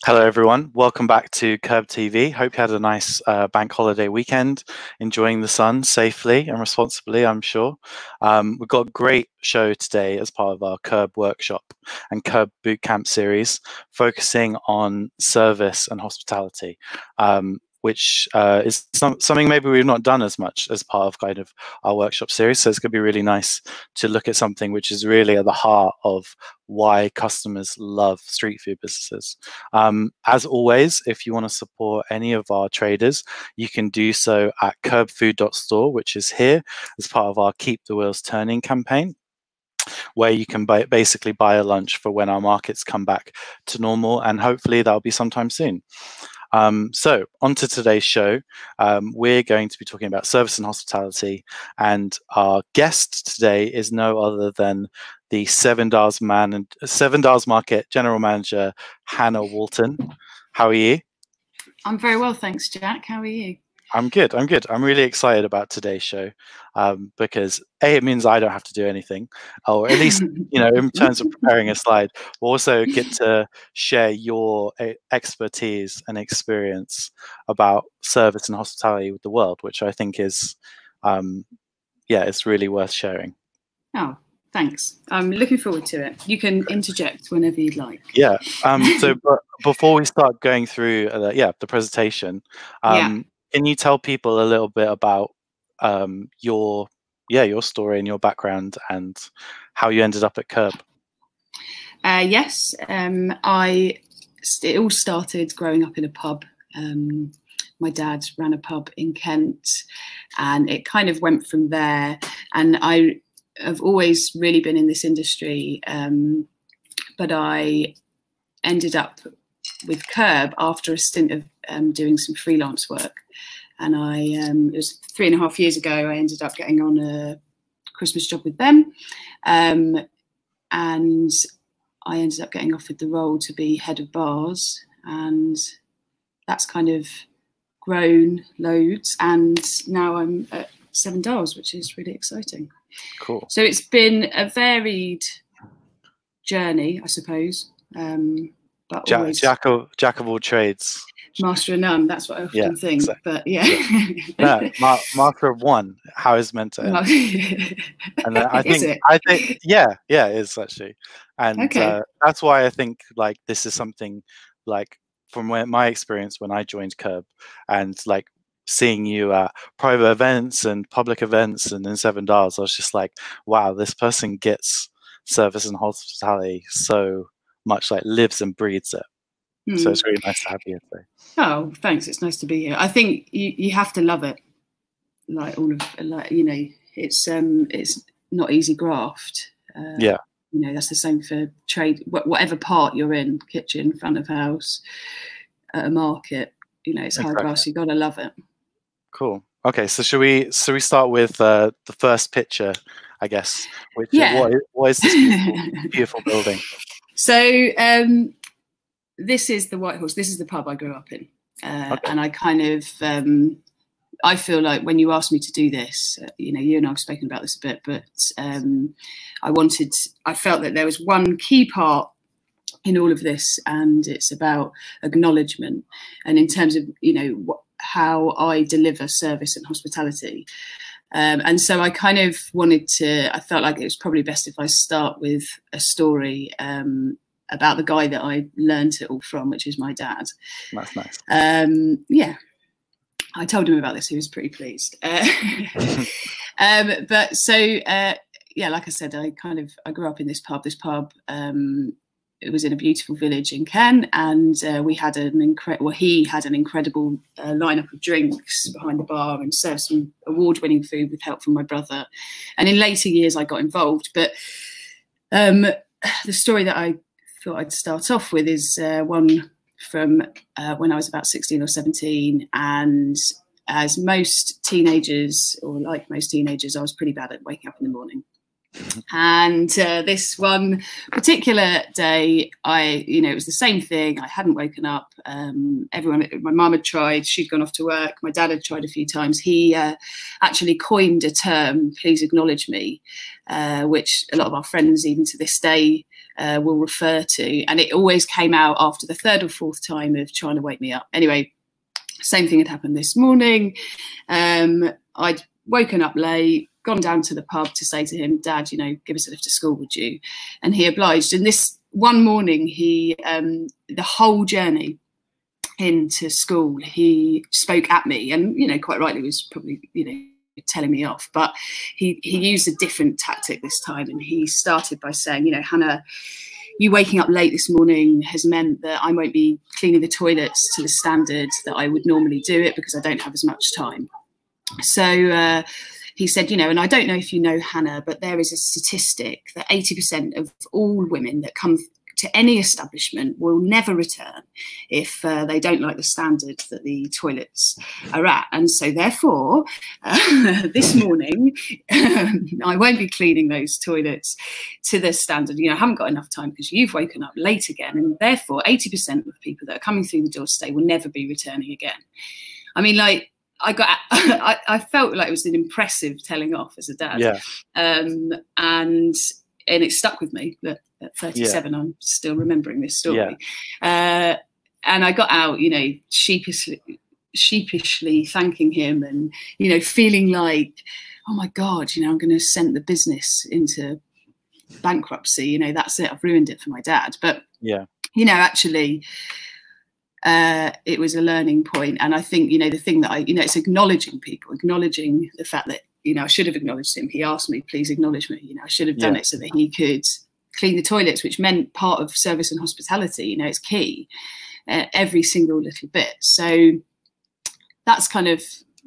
Hello, everyone. Welcome back to Curb TV. Hope you had a nice bank holiday weekend, enjoying the sun safely and responsibly, I'm sure. We've got a great show today as part of our Curb workshop and Curb Bootcamp series, focusing on service and hospitality, which is something maybe we've not done as much as part of kind of our workshop series. So it's going to be really nice to look at something which is really at the heart of why customers love street food businesses. As always, if you want to support any of our traders, you can do so at curbfood.store, which is here as part of our Keep the Wheels Turning campaign, where you can basically buy a lunch for when our markets come back to normal, and hopefully that'll be sometime soon. So on to today's show. We're going to be talking about service and hospitality, and our guest today is no other than the Seven Dials Market General Manager, Hannah Walton. How are you? I'm very well, thanks, Jack. How are you? I'm good. I'm really excited about today's show because A, it means I don't have to do anything, or at least, you know, in terms of preparing a slide. We'll also get to share your expertise and experience about service and hospitality with the world, which I think is, yeah, it's really worth sharing. Oh, thanks. I'm looking forward to it. You can interject whenever you'd like. Yeah. So before we start going through, the presentation, can you tell people a little bit about your story and your background and how you ended up at Curb? Yes, it all started growing up in a pub. My dad ran a pub in Kent, and it kind of went from there. And I have always really been in this industry, but I ended up with Curb after a stint of doing some freelance work. And it was 3.5 years ago, I ended up getting on a Christmas job with them. And I ended up getting offered the role to be head of bars. And that's kind of grown loads. And now I'm at Seven Dials, which is really exciting. Cool. So it's been a varied journey, I suppose. But Jack of all trades. Master of none. That's what I often think. Exactly. But no, master of one. How is meant to end. And I think, yeah, it is actually, and that's why I think like this is something like from my experience when I joined Curb, and like seeing you at private events and public events and in Seven Dials, I was just like, wow, this person gets service and hospitality so much, like lives and breathes it. So it's really nice to have you today. Oh, thanks. It's nice to be here. I think you have to love it. Like all of, like, you know, it's not easy graft. Yeah. You know, that's the same for trade. Whatever part you're in, kitchen, front of house, at a market. You know, it's hard graft. You gotta love it. Cool. Okay, so should we start with the first picture, I guess? Which what is this beautiful building? So this is the White Horse. This is the pub I grew up in, and I kind of I feel like when you asked me to do this, you know, you and I have spoken about this a bit, but I felt that there was one key part in all of this, and it's about acknowledgement, and in terms of, you know, how I deliver service and hospitality. And so I kind of I felt like it was probably best if I start with a story about the guy that I learned it all from, which is my dad. That's nice. Yeah, I told him about this. He was pretty pleased. But so, yeah, like I said, I grew up in this pub. It was in a beautiful village in Kent, and he had an incredible lineup of drinks behind the bar and served some award-winning food with help from my brother. And in later years, I got involved. But the story that I thought I'd start off with is one from when I was about 16 or 17. And as most teenagers, or like most teenagers, I was pretty bad at waking up in the morning. And this one particular day, it was the same thing. I hadn't woken up. My mum had tried. She'd gone off to work. My dad had tried a few times. He actually coined a term, "Please acknowledge me," which a lot of our friends, even to this day, will refer to, and it always came out after the third or fourth time of trying to wake me up. Anyway, same thing had happened this morning. I'd woken up late, gone down to the pub to say to him, Dad, you know, give us a lift to school, would you? And he obliged. And this one morning, he the whole journey into school, he spoke at me, and, you know, quite rightly was probably, you know, telling me off, but he used a different tactic this time, and he started by saying, you know, Hannah, you waking up late this morning has meant that I won't be cleaning the toilets to the standard that I would normally do it because I don't have as much time. So he said, you know, and I don't know if you know, Hannah, but there is a statistic that 80% of all women that come to any establishment will never return if they don't like the standard that the toilets are at. And so therefore, this morning, I won't be cleaning those toilets to the standard. You know, I haven't got enough time because you've woken up late again. And therefore, 80% of people that are coming through the door today will never be returning again. I mean, like, I felt like it was an impressive telling off as a dad. Yeah. And it stuck with me that at 37, I'm still remembering this story. Yeah. And I got out, you know, sheepishly thanking him, and, you know, feeling like, oh my God, you know, I'm going to send the business into bankruptcy. You know, that's it. I've ruined it for my dad. But, yeah, you know, actually, it was a learning point. And I think, you know, the thing that you know, it's acknowledging people, acknowledging the fact that, you know, I should have acknowledged him. He asked me, please acknowledge me. You know, I should have done it so that he could clean the toilets, which meant part of service and hospitality. You know, it's key, every single little bit. So that's kind of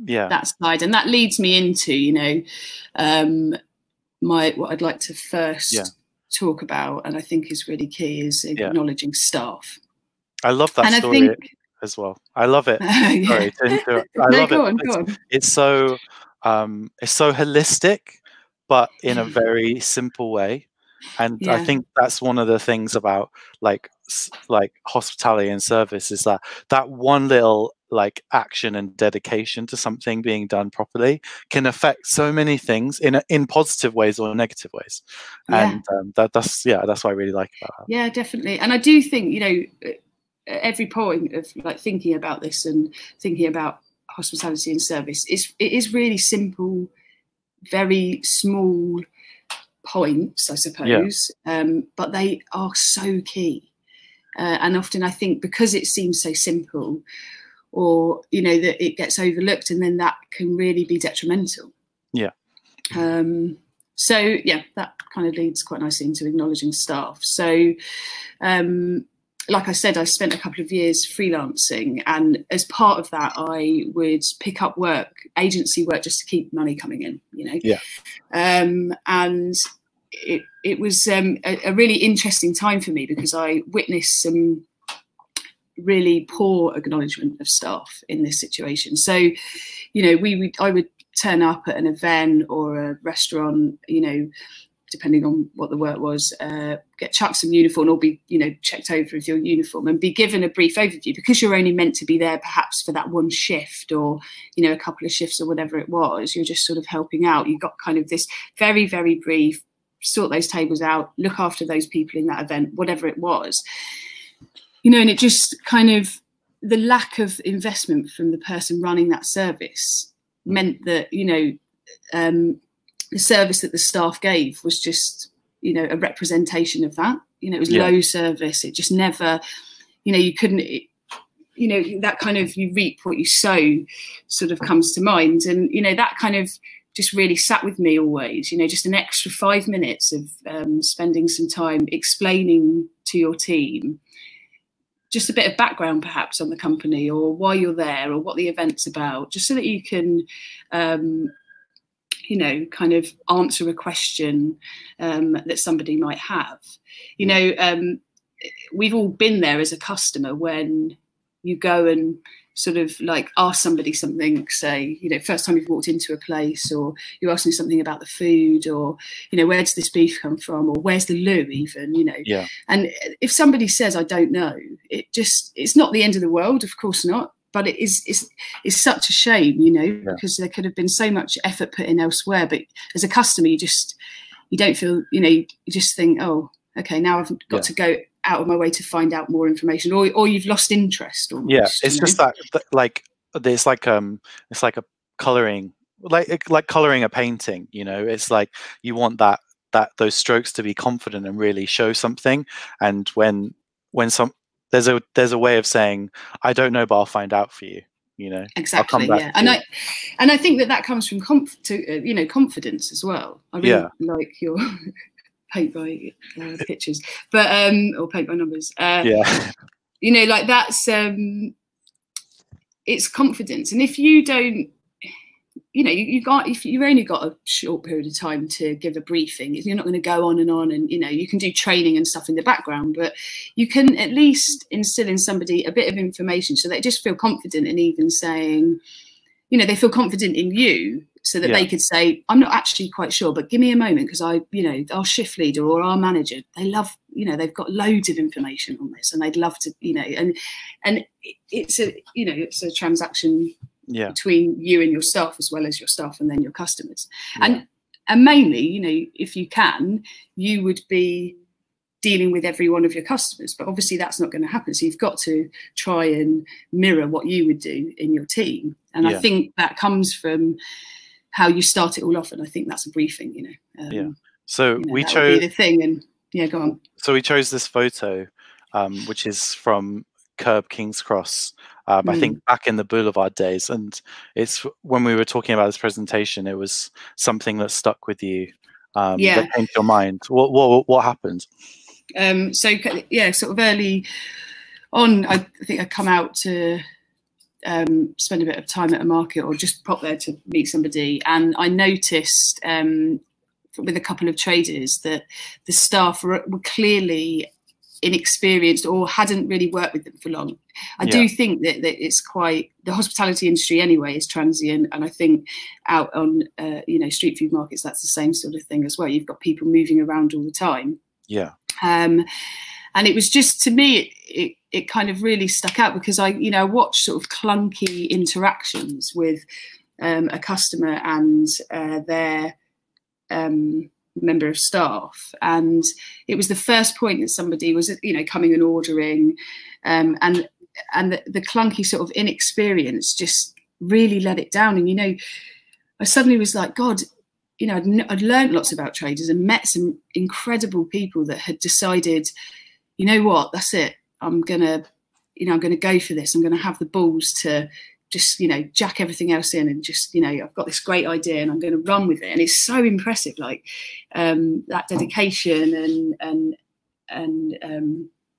that side. And that leads me into, you know, what I'd like to first talk about, and I think is really key, is acknowledging staff. I love that story as well. I love it. Sorry to interrupt. I love it. Go on. It's so holistic, but in a very simple way. And I think that's one of the things about like hospitality and service, is that one little like action and dedication to something being done properly can affect so many things in positive ways or negative ways. And that's what I really like about that. Yeah, definitely. And I do think, you know, at every point of like thinking about this and thinking about hospitality and service, it is really simple, very small points, I suppose, but they are so key. And often I think because it seems so simple, or, you know, that it gets overlooked, and then that can really be detrimental. Yeah. So yeah, that kind of leads quite nicely into acknowledging staff. So like I said, I spent a couple of years freelancing, and as part of that, I would pick up work, agency work, just to keep money coming in, you know. Yeah. And it was a really interesting time for me, because I witnessed some really poor acknowledgement of staff in this situation. So, you know, I would turn up at an event or a restaurant, you know, depending on what the work was, get chucked some uniform, or be, you know, checked over with your uniform and be given a brief overview, because you're only meant to be there perhaps for that one shift, or, you know, a couple of shifts or whatever it was. You're just sort of helping out. You've got kind of this very, very brief, sort those tables out, look after those people in that event, whatever it was. You know, and it just kind of, the lack of investment from the person running that service meant that, you know, the service that the staff gave was just, you know, a representation of that. You know, it was low service. It just never, you know, you couldn't, you know, that kind of, you reap what you sow sort of comes to mind. And, you know, that kind of just really sat with me always, you know, just an extra 5 minutes of spending some time explaining to your team just a bit of background perhaps on the company, or why you're there, or what the event's about, just so that you can, you know, kind of answer a question that somebody might have. You know, we've all been there as a customer when you go and sort of like ask somebody something, say, you know, first time you've walked into a place, or you're asking something about the food, or, you know, where does this beef come from, or where's the loo even, you know. Yeah. And if somebody says, I don't know, it's not the end of the world, of course not. But it's such a shame, you know, because there could have been so much effort put in elsewhere. But as a customer, you don't feel, you know, you just think, oh, okay, now I've got to go out of my way to find out more information, or you've lost interest almost. Yeah, it's just that like it's like a coloring, like coloring a painting, you know. It's like you want that those strokes to be confident and really show something. And when there's a way of saying, I don't know, but I'll find out for you, you know. Exactly. Yeah. And I think that comes from confidence as well. I really like your paint by pictures, but or paint by numbers. You know, like that's it's confidence. And if you don't, you know, if you've only got a short period of time to give a briefing, you're not going to go on, and you know, you can do training and stuff in the background, but you can at least instill in somebody a bit of information so they just feel confident in even saying, you know, they feel confident in you, so that they could say, I'm not actually quite sure, but give me a moment, because you know, our shift leader or our manager, they love, you know, they've got loads of information on this and they'd love to, you know, and it's a, you know, it's a transaction between you and your staff, as well as your staff and then your customers. And mainly, you know, if you can, you would be dealing with every one of your customers, but obviously that's not going to happen. So you've got to try and mirror what you would do in your team. And I think that comes from how you start it all off. And I think that's a briefing, you know. So you know, we that chose would be the thing, and go on. So we chose this photo, which is from Curb King's Cross, I think back in the Boulevard days, and it's when we were talking about this presentation, it was something that stuck with you, that came to your mind. What happened? So yeah, sort of early on, I think I come out to spend a bit of time at a market or just pop there to meet somebody, and I noticed with a couple of traders that the staff were clearly inexperienced or hadn't really worked with them for long. I do think that it's quite, the hospitality industry anyway is transient, and I think out on you know, street food markets, that's the same sort of thing as well. You've got people moving around all the time. And it was just, to me, it kind of really stuck out, because I watched sort of clunky interactions with a customer and their member of staff, and it was the first point that somebody was, you know, coming and ordering, and the clunky sort of inexperience just really let it down. And you know, I suddenly was like, God, you know, I'd learned lots about traders and met some incredible people that had decided, you know what, that's it, I'm gonna go for this. I'm gonna have the balls to just, you know, jack everything else in and just, you know, I've got this great idea and I'm going to run with it. And it's so impressive, like that dedication and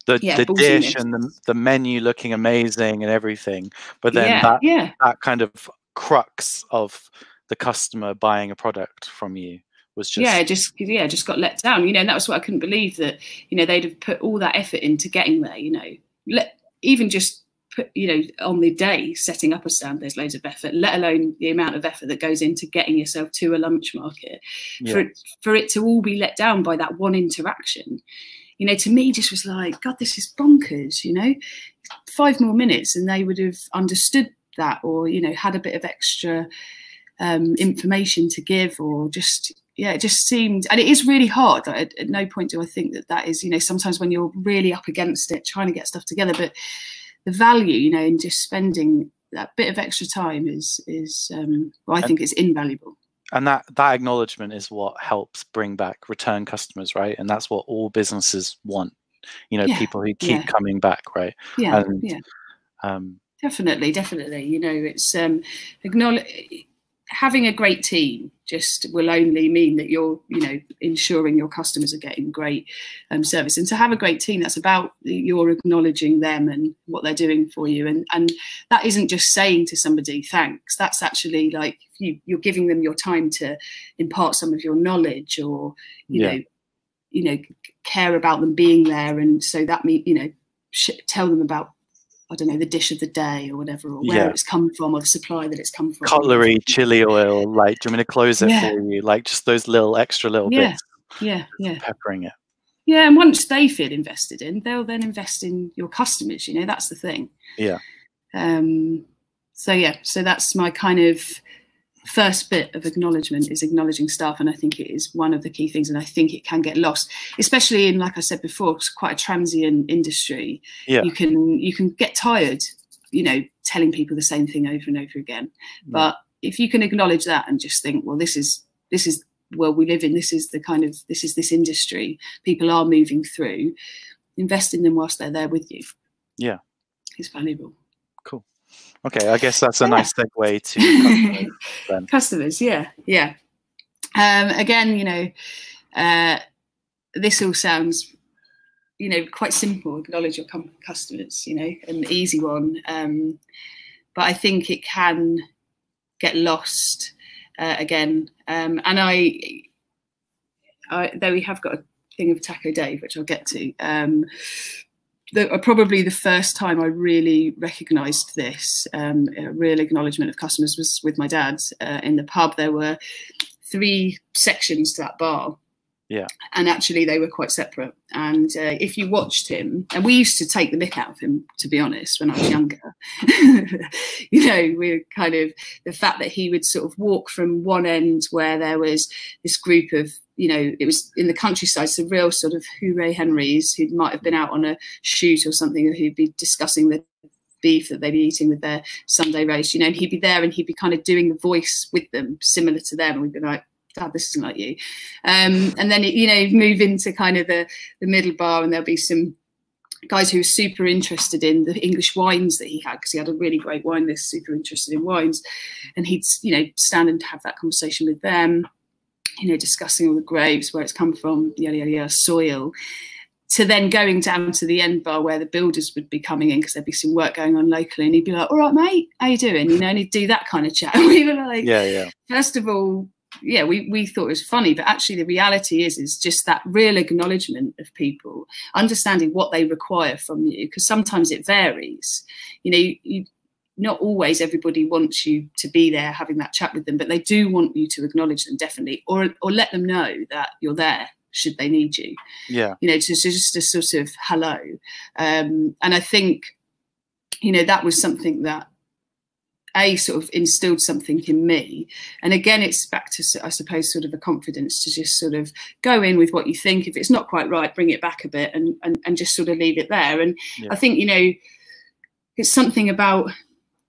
the dish and the menu looking amazing and everything, but then that kind of crux of the customer buying a product from you was just got let down, you know. And that was what I couldn't believe, that, you know, they'd have put all that effort into getting there, you know, even just put, you know, on the day setting up a stand, there's loads of effort, let alone the amount of effort that goes into getting yourself to a lunch market. For it to all be let down by that one interaction, you know, to me just was like, God, this is bonkers, you know. 5 more minutes and they would have understood that, or, you know, had a bit of extra information to give, or just, it just seemed, and it is really hard. At no point do I think that is, you know, sometimes when you're really up against it trying to get stuff together, but the value, you know, in just spending that bit of extra time is well, I think it's invaluable. And that acknowledgement is what helps bring back return customers, right? And that's what all businesses want, you know, people who keep coming back, right? Definitely. You know, it's having a great team just will only mean that you're, you know, ensuring your customers are getting great service. And to have a great team, that's about you're acknowledging them and what they're doing for you. And that isn't just saying to somebody thanks. That's actually like you're giving them your time to impart some of your knowledge, or you know, care about them being there. And so that means, you know, tell them about, I don't know, the dish of the day or whatever, or where it's come from, or the supply that it's come from. Cutlery, chili oil, like, do you want me to close it for you? Like, just those extra little bits. Peppering it. Yeah, and once they feel invested in, they'll then invest in your customers, you know, that's the thing. Yeah. So that's my kind of first bit of acknowledgement is acknowledging staff, and I think it is one of the key things, and I think it can get lost, especially in, like I said before, it's quite a transient industry. Yeah. You can get tired, you know, telling people the same thing over and over again. But if you can acknowledge that and just think, well, this is where we live in, this is this industry, people are moving through, invest in them whilst they're there with you. Yeah, it's valuable. Cool. Okay, I guess that's a nice segue to customers. Customers, yeah. Again, you know, this all sounds, you know, quite simple. Acknowledge your customers, you know, an easy one. But I think it can get lost again. And though we have got a thing of Taco Dave, which I'll get to. Probably the first time I really recognised this, a real acknowledgement of customers, was with my dad in the pub. There were 3 sections to that bar. Yeah. And actually they were quite separate. And if you watched him, and we used to take the mick out of him, to be honest, when I was younger, you know, we were kind of, the fact that he would sort of walk from one end where there was this group of, you know, it was in the countryside, so real sort of hooray Henrys who might have been out on a shoot or something, who'd be discussing the beef that they'd be eating with their Sunday roast, you know, and he'd be there and he'd be kind of doing the voice with them, similar to them. And we'd be like, Dad, this isn't like you. And then, you know, move into kind of the middle bar, and there'll be some guys who were super interested in the English wines that he had, because he had a really great wine list, super interested in wines. And he'd, you know, stand and have that conversation with them, you know, discussing all the grapes, where it's come from, yada, yada, yada, soil, to then going down to the end bar where the builders would be coming in because there'd be some work going on locally. And he'd be like, all right, mate, how you doing? You know, and he'd do that kind of chat. And we were like, yeah. First of all, yeah, we thought it was funny, but actually the reality is just that real acknowledgement of people, understanding what they require from you, because sometimes it varies. You know, not always everybody wants you to be there having that chat with them, but they do want you to acknowledge them, definitely, or let them know that you're there should they need you. Yeah, you know, just a sort of hello. And I think, you know, that was something that sort of instilled something in me. And again, it's back to, I suppose, sort of a confidence to just sort of go in with what you think. If it's not quite right, bring it back a bit and just sort of leave it there. And I think, you know, it's something about,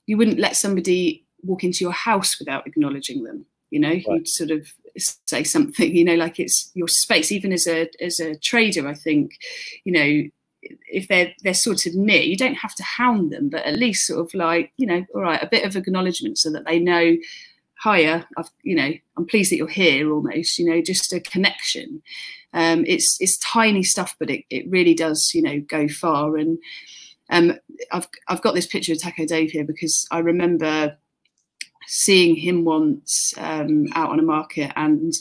you wouldn't let somebody walk into your house without acknowledging them. You know, you'd sort of say something, you know, like it's your space. Even as a trader, I think, you know, if they're sort of near, you don't have to hound them, but at least sort of like, you know, all right, a bit of acknowledgement so that they know, hiya, you know, I'm pleased that you're here, almost, you know, just a connection. It's tiny stuff, but it really does, you know, go far. And I've got this picture of Taco Dave here because I remember seeing him once out on a market and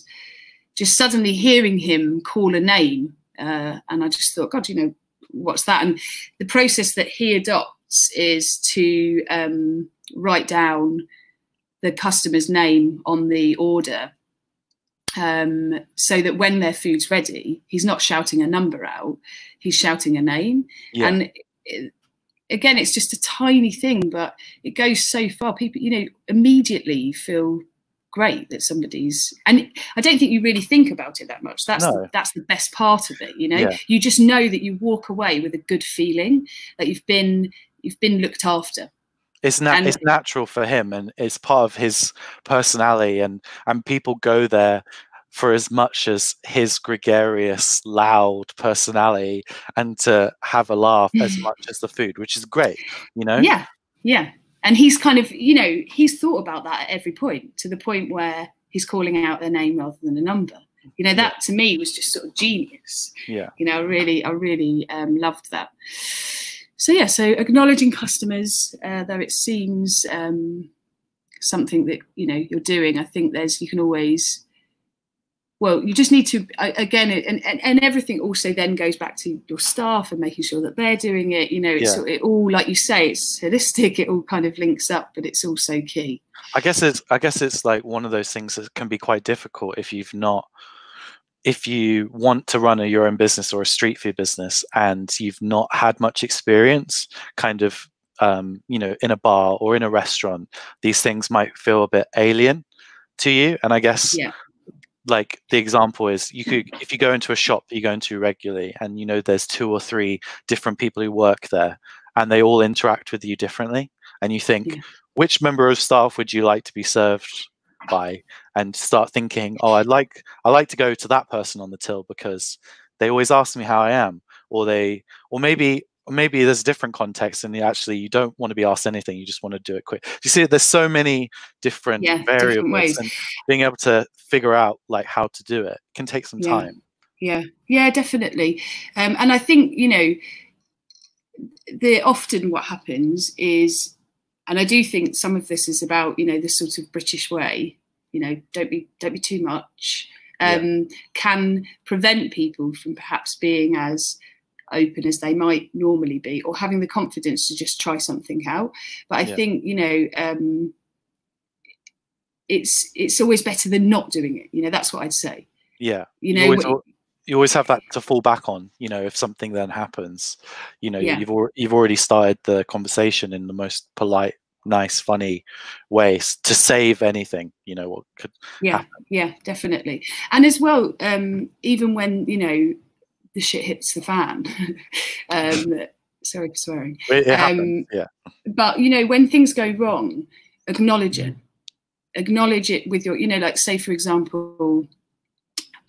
just suddenly hearing him call a name. And I just thought, God, you know, what's that? And the process that he adopts is to write down the customer's name on the order, so that when their food's ready, he's not shouting a number out, he's shouting a name. And again, it's just a tiny thing, but it goes so far. People, you know, immediately feel great that somebody's, and I don't think you really think about it that much. That's the best part of it, you know. You just know that you walk away with a good feeling that you've been looked after. It's natural for him, and it's part of his personality, and people go there for as much as his gregarious, loud personality, and to have a laugh as much as the food, which is great, you know. Yeah. And he's kind of, you know, he's thought about that at every point, to the point where he's calling out their name rather than a number. You know, that to me was just sort of genius. Yeah. You know, I really loved that. So yeah, so acknowledging customers, though it seems something that, you know, you're doing, I think you can always, well, you just need to, again, and everything also then goes back to your staff and making sure that they're doing it. You know, it all, like you say, it's holistic. It all kind of links up, but it's also key. I guess it's like one of those things that can be quite difficult if you want to run your own business or a street food business and you've not had much experience, kind of, you know, in a bar or in a restaurant. These things might feel a bit alien. to you. And I guess Yeah. like the example is, you could, if you go into a shop that you go into regularly and you know there's 2 or 3 different people who work there and they all interact with you differently, and you think, which member of staff would you like to be served by, and start thinking, oh, I like to go to that person on the till because they always ask me how I am, or maybe there's a different context and you don't want to be asked anything, you just want to do it quick. You see, there's so many different variables, different ways, and being able to figure out like how to do it can take some time. Yeah, definitely. And I think, you know, often what happens is, and I do think some of this is about, you know, the sort of British way, you know, don't be too much, can prevent people from perhaps being as open as they might normally be, or having the confidence to just try something out. But I think, you know, it's always better than not doing it. You know, that's what I'd say. Yeah. You know, you always have that to fall back on, you know, if something then happens, you know, you've already started the conversation in the most polite, nice, funny ways to save anything, you know, what could happen. Yeah, definitely. And as well, even when, you know, the shit hits the fan, sorry for swearing. It happens, but, you know, when things go wrong, acknowledge it. Acknowledge it with your, you know, like, say, for example,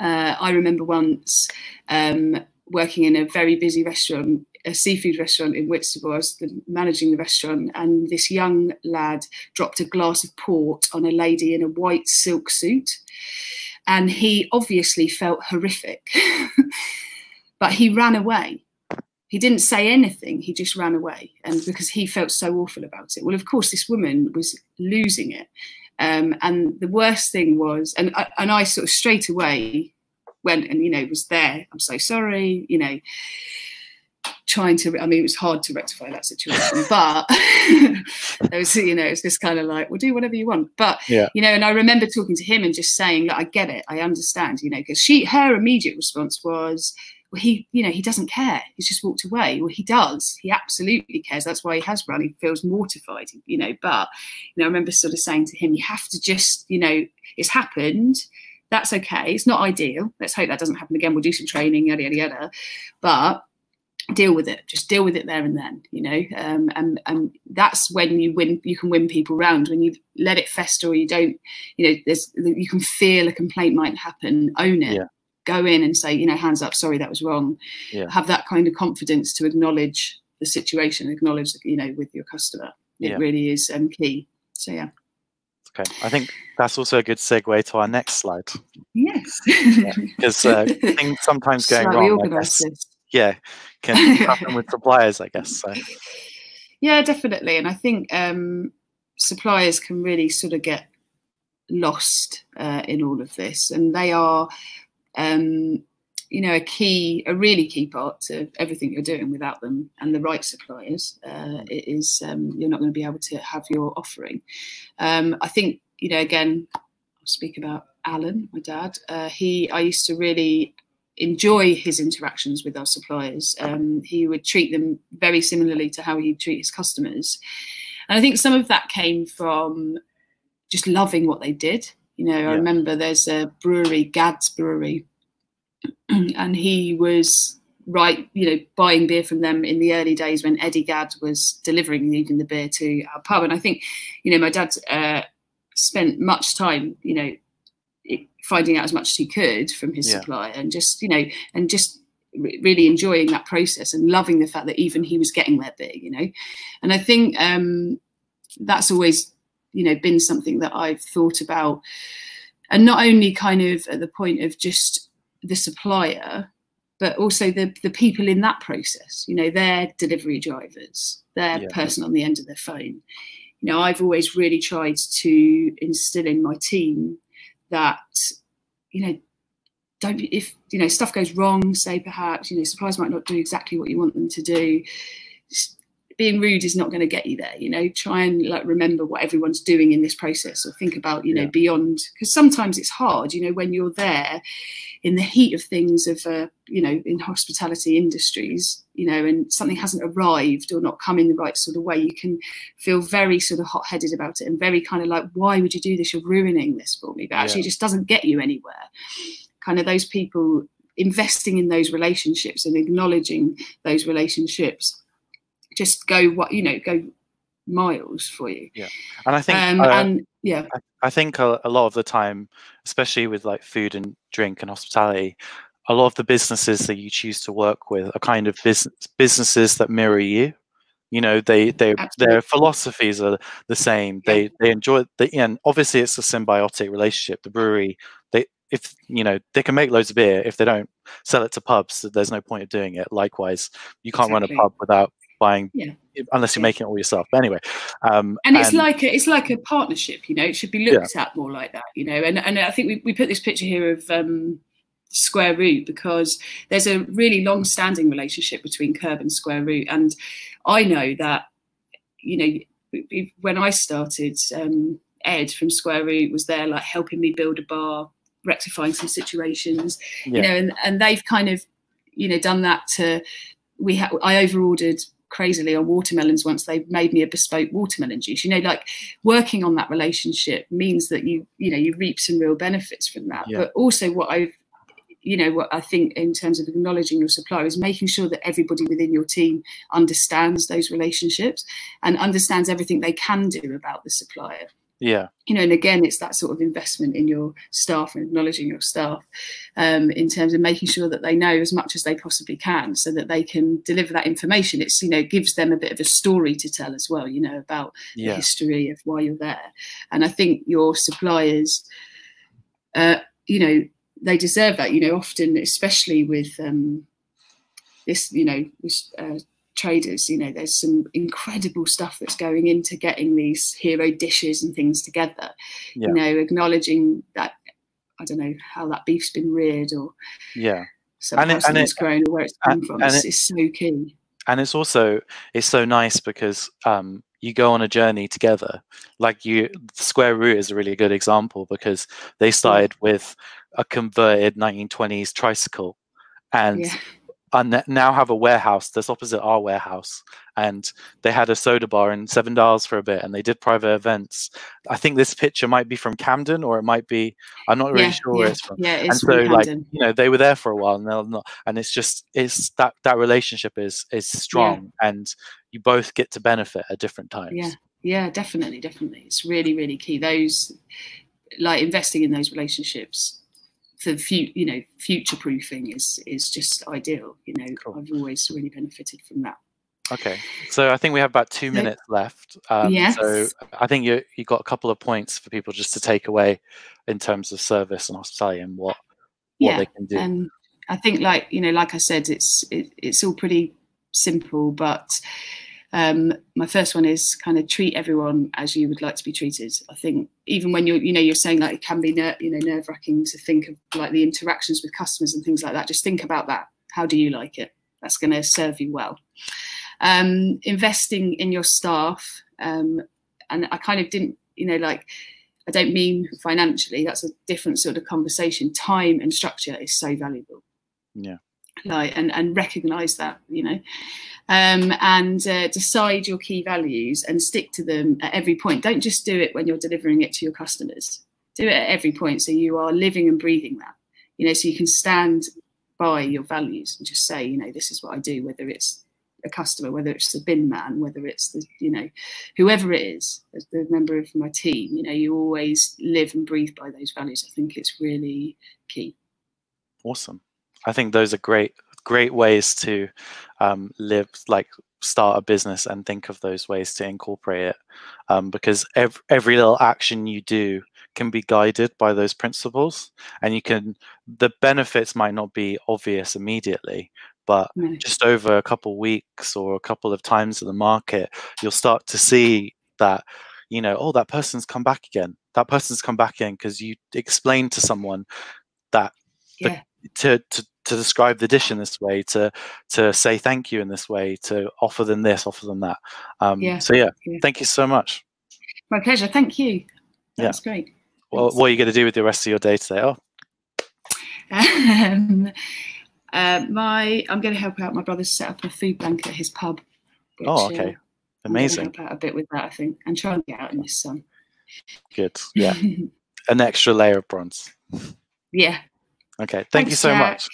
I remember once working in a very busy restaurant, a seafood restaurant in Whitstable. I was managing the restaurant, and this young lad dropped a glass of port on a lady in a white silk suit, and he obviously felt horrific, but he ran away. He didn't say anything, he just ran away, and because he felt so awful about it. Well, of course, this woman was losing it. And the worst thing was, and I sort of straight away went and, you know, was there. I'm so sorry, you know, trying to, I mean, it was hard to rectify that situation, but there was, you know, it's this kind of like, well, do whatever you want. But, you know, and I remember talking to him and just saying, look, I get it, I understand, you know, because her immediate response was, well, he, you know, he doesn't care. He's just walked away. Well, he does. He absolutely cares. That's why he has run. He feels mortified, you know. But, you know, I remember sort of saying to him, you have to just, you know, it's happened. That's okay. It's not ideal. Let's hope that doesn't happen again. We'll do some training, yada, yada, yada. But deal with it. Just deal with it there and then, you know. And that's when you can win people round. When you let it fester, or you don't, you know, you can feel a complaint might happen. Own it. Go in and say, you know, hands up, sorry, that was wrong. Have that kind of confidence to acknowledge the situation, acknowledge, you know, with your customer. It really is key. So, yeah. Okay, I think that's also a good segue to our next slide. Yes. Because things sometimes going wrong, I guess, can happen with suppliers, I guess. So. Yeah, definitely. And I think suppliers can really sort of get lost in all of this. And they are... you know, a really key part of everything you're doing. Without them and the right suppliers, it is you're not going to be able to have your offering. I think, you know, again, I'll speak about Alan, my dad. I used to really enjoy his interactions with our suppliers. He would treat them very similarly to how he'd treat his customers, and I think some of that came from just loving what they did. You know, I remember there's a brewery, Gadd's Brewery, and he was you know, buying beer from them in the early days when Eddie Gadd was delivering even the beer to our pub. And I think, you know, my dad spent much time, you know, finding out as much as he could from his supplier, and just, you know, and just really enjoying that process and loving the fact that even he was getting their beer, you know. And I think that's always, you know, been something that I've thought about, and not only kind of at the point of just the supplier, but also the people in that process, you know, their delivery drivers, their person on the end of their phone. You know, I've always really tried to instill in my team that, you know, if, you know, stuff goes wrong, say perhaps, you know, suppliers might not do exactly what you want them to do, just being rude is not going to get you there. You know, try and like remember what everyone's doing in this process, or think about, you know, beyond, because sometimes it's hard, you know, when you're there in the heat of things of, you know, in hospitality industries, you know, and something hasn't arrived or not come in the right sort of way, you can feel very sort of hot-headed about it and very kind of like, why would you do this? You're ruining this for me. But actually it just doesn't get you anywhere. Kind of those people investing in those relationships and acknowledging those relationships just go miles for you. And I think I think a lot of the time, especially with like food and drink and hospitality, a lot of the businesses that you choose to work with are kind of businesses that mirror you. You know, their philosophies are the same. They enjoy and obviously it's a symbiotic relationship. The brewery, if you know, they can make loads of beer. If they don't sell it to pubs, there's no point of doing it. Likewise, you can't run a pub without buying, unless you're making it all yourself. But anyway, and it's like a partnership. You know, it should be looked at more like that. You know, and I think we put this picture here of Square Root because there's a really long-standing relationship between Curb and Square Root, and I know that, you know, when I started, Ed from Square Root was there, like helping me build a bar, rectifying some situations, you know, and they've kind of, you know, done that to. I over-ordered crazily on watermelons once. They made me a bespoke watermelon juice. You know, like working on that relationship means that you reap some real benefits from that. But also what I think in terms of acknowledging your supplier is making sure that everybody within your team understands those relationships and understands everything they can do about the supplier. You know, and again, it's that sort of investment in your staff and acknowledging your staff in terms of making sure that they know as much as they possibly can so that they can deliver that information. It's, you know, gives them a bit of a story to tell as well, you know, about the history of why you're there. And I think your suppliers, you know, they deserve that, you know, often, especially with this, you know, traders, you know, there's some incredible stuff that's going into getting these hero dishes and things together, you know, acknowledging that, I don't know how that beef's been reared or somehow something's grown or where it's come from. It's so key. And it's so nice because you go on a journey together. Like Square Root is a really good example because they started with a converted 1920s tricycle and now have a warehouse that's opposite our warehouse, and they had a soda bar in 7 Dials for a bit, and they did private events. I think this picture might be from Camden, or it might be, I'm not really sure where it's from. It's from Camden. Like, you know, they were there for a while, and they're not, and it's that relationship is strong, and you both get to benefit at different times. Yeah, definitely. It's really, really key. Those, like, investing in those relationships for future proofing is just ideal. You know, I've always really benefited from that. Okay, so I think we have about 2 minutes left. So I think you got a couple of points for people just to take away in terms of service and hospitality and what they can do. I think, like, you know, like I said, it's all pretty simple, but my first one is kind of treat everyone as you would like to be treated. I think even when you're saying like it can be nerve-wracking to think of like the interactions with customers and things like that. Just think about that. How do you like it? That's going to serve you well. Investing in your staff, and I kind of didn't, you know, like, I don't mean financially. That's a different sort of conversation. Time and structure is so valuable. Like, and recognise that, you know, and decide your key values and stick to them at every point. Don't just do it when you're delivering it to your customers. Do it at every point, so you are living and breathing that, you know, so you can stand by your values and just say, you know, this is what I do, whether it's a customer, whether it's the bin man, whether it's the, you know, whoever it is, as the member of my team, you know, you always live and breathe by those values. I think it's really key. Awesome. I think those are great ways to live, like start a business and think of those ways to incorporate it, because every little action you do can be guided by those principles, and the benefits might not be obvious immediately, but just over a couple of weeks or a couple of times in the market, you'll start to see that, you know, oh, that person's come back again. That person's come back in because you explained to someone that to describe the dish in this way, to say thank you in this way, to offer them this, offer them that. So yeah, thank you so much. My pleasure. Thank you. That's great. Well, what are you going to do with the rest of your day today? Oh, I'm going to help out my brother's set up a food bank at his pub. Which, okay, amazing. I'm help out a bit with that, I think, and try and get out in this sun. Good. Yeah, an extra layer of bronze. Yeah. Okay. Thank you so Jack. much.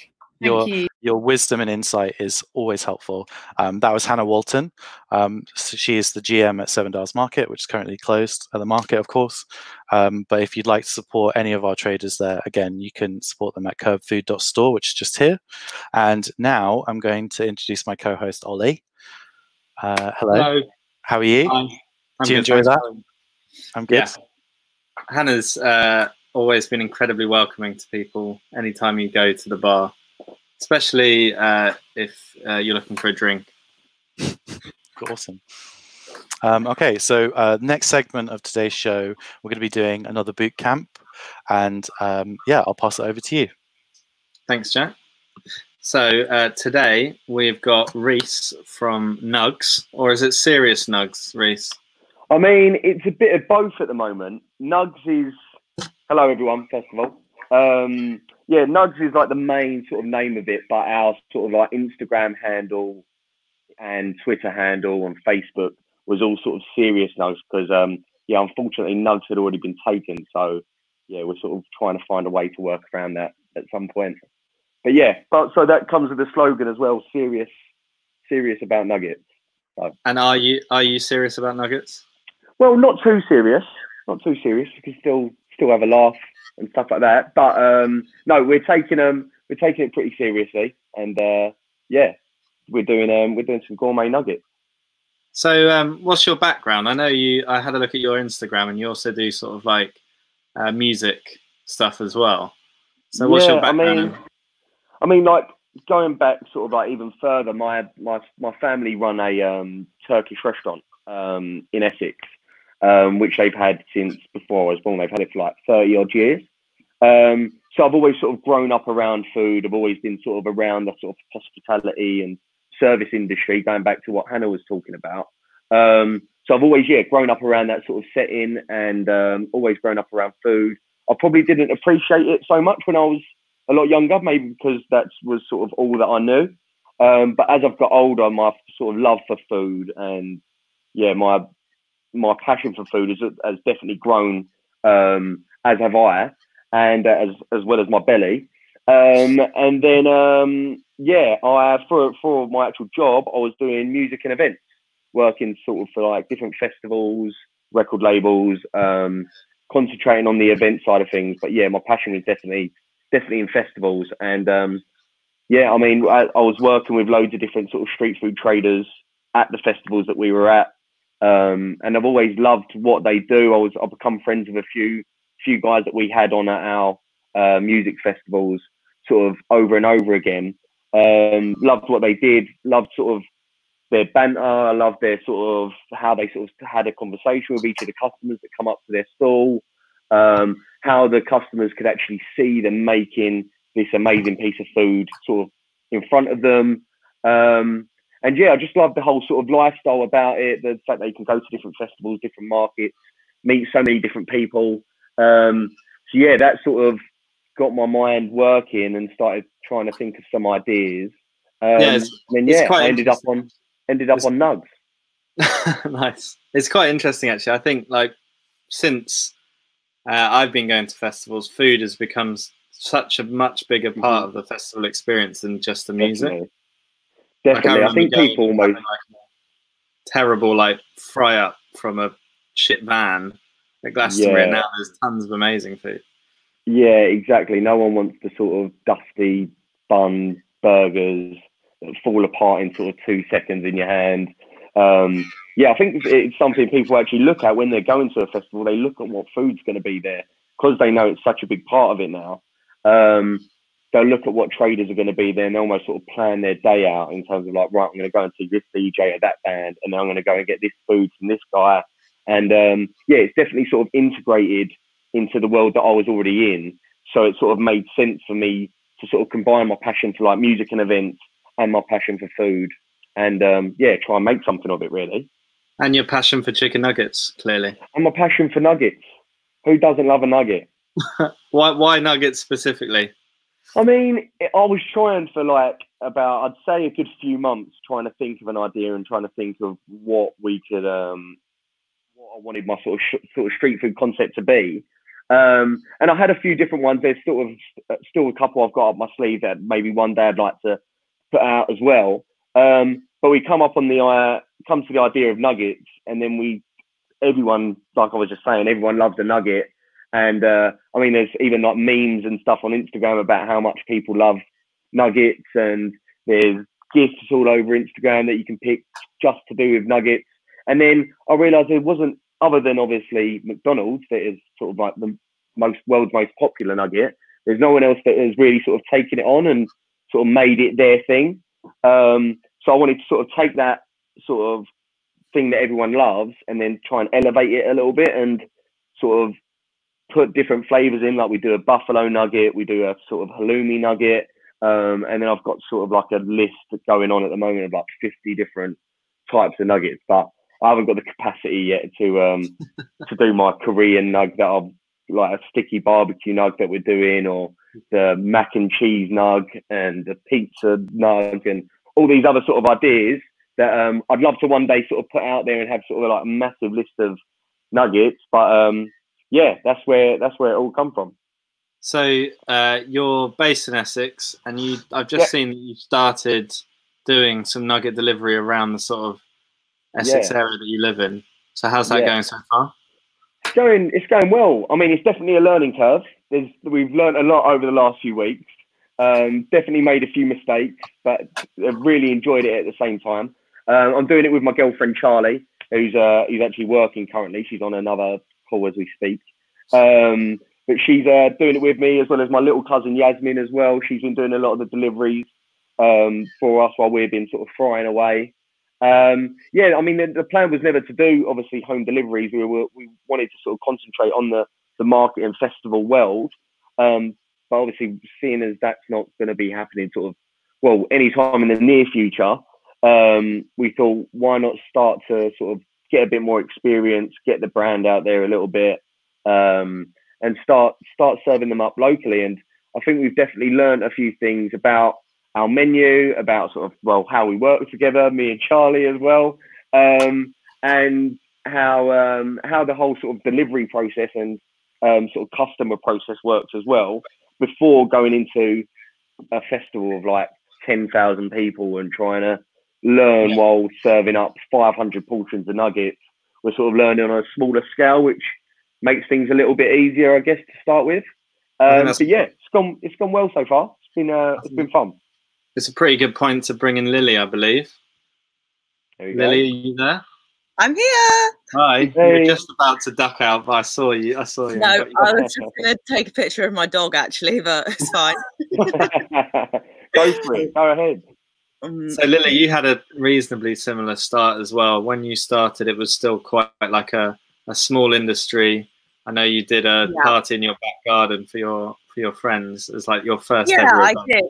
Your wisdom and insight is always helpful. That was Hannah Walton. So she is the GM at 7 Dials Market, which is currently closed at the market, of course. But if you'd like to support any of our traders there, again, you can support them at curbfood.store, which is just here. And now I'm going to introduce my co-host, Ollie. Hello. How are you? I'm Do you enjoy that? I'm good. Yeah. Hannah's always been incredibly welcoming to people anytime you go to the bar, especially if you're looking for a drink. Awesome. Okay, so next segment of today's show, we're going to be doing another boot camp, and yeah, I'll pass it over to you. Thanks, Jack. So today we've got Reis from Nugs, or is it Serious Nugs, Reis? I mean, it's a bit of both at the moment. Nugs is, hello everyone, first of all. Yeah, Nugs is like the main sort of name of it, but our sort of like Instagram handle and Twitter handle and Facebook was all sort of Serious Nugs because, yeah, unfortunately Nugs had already been taken. So, yeah, we're sort of trying to find a way to work around that at some point. But yeah, so that comes with the slogan as well, serious about nuggets. So. And are you serious about nuggets? Well, not too serious. You can still have a laugh and stuff like that. But no, we're taking it pretty seriously, and yeah, we're doing some gourmet nuggets. So, what's your background? I know I had a look at your Instagram, and you also do sort of like music stuff as well. So, what's your background? I mean, like going back sort of like even further, my family run a Turkish restaurant in Essex, which they've had since before I was born. They've had it for like 30 odd years. So I've always sort of grown up around food. I've always been sort of around the sort of hospitality and service industry, going back to what Hannah was talking about. So I've always, grown up around that sort of setting and always grown up around food. I probably didn't appreciate it so much when I was a lot younger, maybe because that was sort of all that I knew. But as I've got older, my sort of love for food and my passion for food has definitely grown, as have I, and as well as my belly. And then I for my actual job, I was doing music and events, working sort of for like different festivals, record labels, concentrating on the event side of things. But yeah, my passion was definitely in festivals. And I mean, I was working with loads of different sort of street food traders at the festivals that we were at. And I've always loved what they do. I've become friends with a few guys that we had on at our music festivals sort of over and over again. Loved what they did, loved sort of their banter, I loved their sort of how they sort of had a conversation with each of the customers that come up to their stall, how the customers could actually see them making this amazing piece of food sort of in front of them. And yeah, I just love the whole sort of lifestyle about it, the fact that you can go to different festivals, different markets, meet so many different people. So yeah, that sort of got my mind working and started trying to think of some ideas. I ended up on Nugs. Nice. It's quite interesting, actually. I think like since I've been going to festivals, food has become such a much bigger part of the festival experience than just the music. Definitely. I think people almost terrible like fry up from a shit van at Glastonbury, and now there's tons of amazing food. Yeah, exactly. No one wants the sort of dusty bun burgers that fall apart in sort of 2 seconds in your hand. I think it's something people actually look at when they're going to a festival. They look at what food's going to be there because they know it's such a big part of it now. They'll look at what traders are going to be there and they almost sort of plan their day out in terms of like, right, I'm going to go and see this DJ at that band and then I'm going to go and get this food from this guy. And it's definitely sort of integrated into the world that I was already in. So it sort of made sense for me to sort of combine my passion for like music and events and my passion for food, and yeah, try and make something of it really. And your passion for chicken nuggets, clearly. And my passion for nuggets. Who doesn't love a nugget? Why nuggets specifically? I mean, I was trying for like about, I'd say, a good few months, trying to think of an idea and trying to think of what we could, what I wanted my sort of street food concept to be. And I had a few different ones. There's sort of still a couple I've got up my sleeve that maybe one day I'd like to put out as well. But we come to the idea of nuggets, and then everyone, like I was just saying, everyone loves a nugget. And I mean, there's even like memes and stuff on Instagram about how much people love nuggets, and there's gifts all over Instagram that you can pick just to do with nuggets. And then I realised there wasn't, other than obviously McDonald's, that is sort of like the world's most popular nugget. There's no one else that has really sort of taken it on and sort of made it their thing. So I wanted to sort of take that sort of thing that everyone loves and then try and elevate it a little bit and sort of put different flavors in. Like we do a buffalo nugget, we do a sort of halloumi nugget, and then I've got sort of like a list going on at the moment of like 50 different types of nuggets, but I haven't got the capacity yet to do my Korean nug that I've like a sticky barbecue nug that we're doing, or the mac and cheese nug and the pizza nug and all these other sort of ideas that I'd love to one day sort of put out there and have sort of like a massive list of nuggets. But yeah, that's where it all come from. So you're based in Essex, and I've just seen that you started doing some nugget delivery around the sort of Essex area that you live in. So how's that going so far? It's going well. I mean, it's definitely a learning curve. We've learned a lot over the last few weeks. Definitely made a few mistakes, but I've really enjoyed it at the same time. I'm doing it with my girlfriend Charlie, who's actually working currently. She's on another call as we speak. But she's doing it with me, as well as my little cousin Yasmin as well. She's been doing a lot of the deliveries for us while we've been sort of frying away. Yeah, I mean, the plan was never to do, obviously, home deliveries. We wanted to sort of concentrate on the market and festival world. But obviously, seeing as that's not going to be happening sort of, well, anytime in the near future, we thought, why not start to sort of get a bit more experience, get the brand out there a little bit, and start serving them up locally. And I think we've definitely learned a few things about our menu, about sort of, well, how we work together, me and Charlie as well, and how the whole sort of delivery process and sort of customer process works as well, before going into a festival of like 10,000 people and trying to learn while serving up 500 portions of nuggets. We're sort of learning on a smaller scale, which makes things a little bit easier, I guess, to start with. But yeah, it's gone well so far. It's been fun. It's a pretty good point to bring in Lily, I believe. Lily, are you there? I'm here. Hi. Hey. You were just about to duck out, but I saw you. No, I was just going to take a picture of my dog, actually, but it's fine. Go for it. Go ahead. So, Lily, you had a reasonably similar start as well. When you started, it was still quite like a small industry. I know you did a party in your back garden for your friends. It was like your first ever event. I did.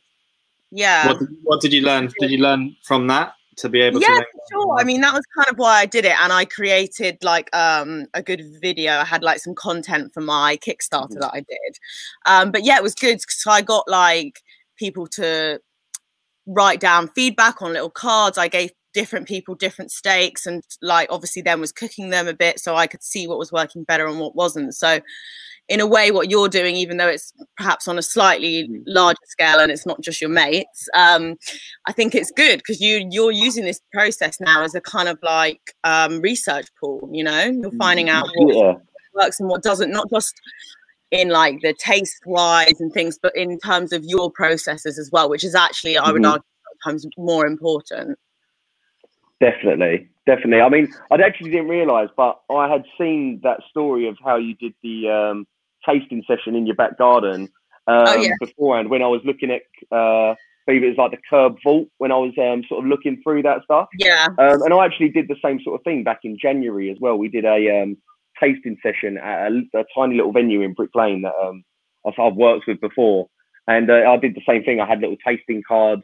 Yeah. What did you learn? Did you learn from that to be able to? Yeah, sure. I mean, that was kind of why I did it, and I created like a good video. I had like some content for my Kickstarter that I did. But yeah, it was good because I got like people to write down feedback on little cards. I gave different people different steaks, and like obviously then was cooking them a bit so I could see what was working better and what wasn't. So in a way, what you're doing, even though it's perhaps on a slightly larger scale and it's not just your mates, I think it's good because you're using this process now as a kind of like research pool. You know, you're finding out what works and what doesn't, not just in like the taste wise and things, but in terms of your processes as well, which is actually, I would argue, sometimes more important. Definitely. I mean, I actually didn't realise, but I had seen that story of how you did the tasting session in your back garden beforehand, when I was looking at maybe it was like the Curb Vault, when I was sort of looking through that stuff. And I actually did the same sort of thing back in January as well. We did a tasting session at a tiny little venue in Brick Lane that I've worked with before, And I did the same thing. I had little tasting cards.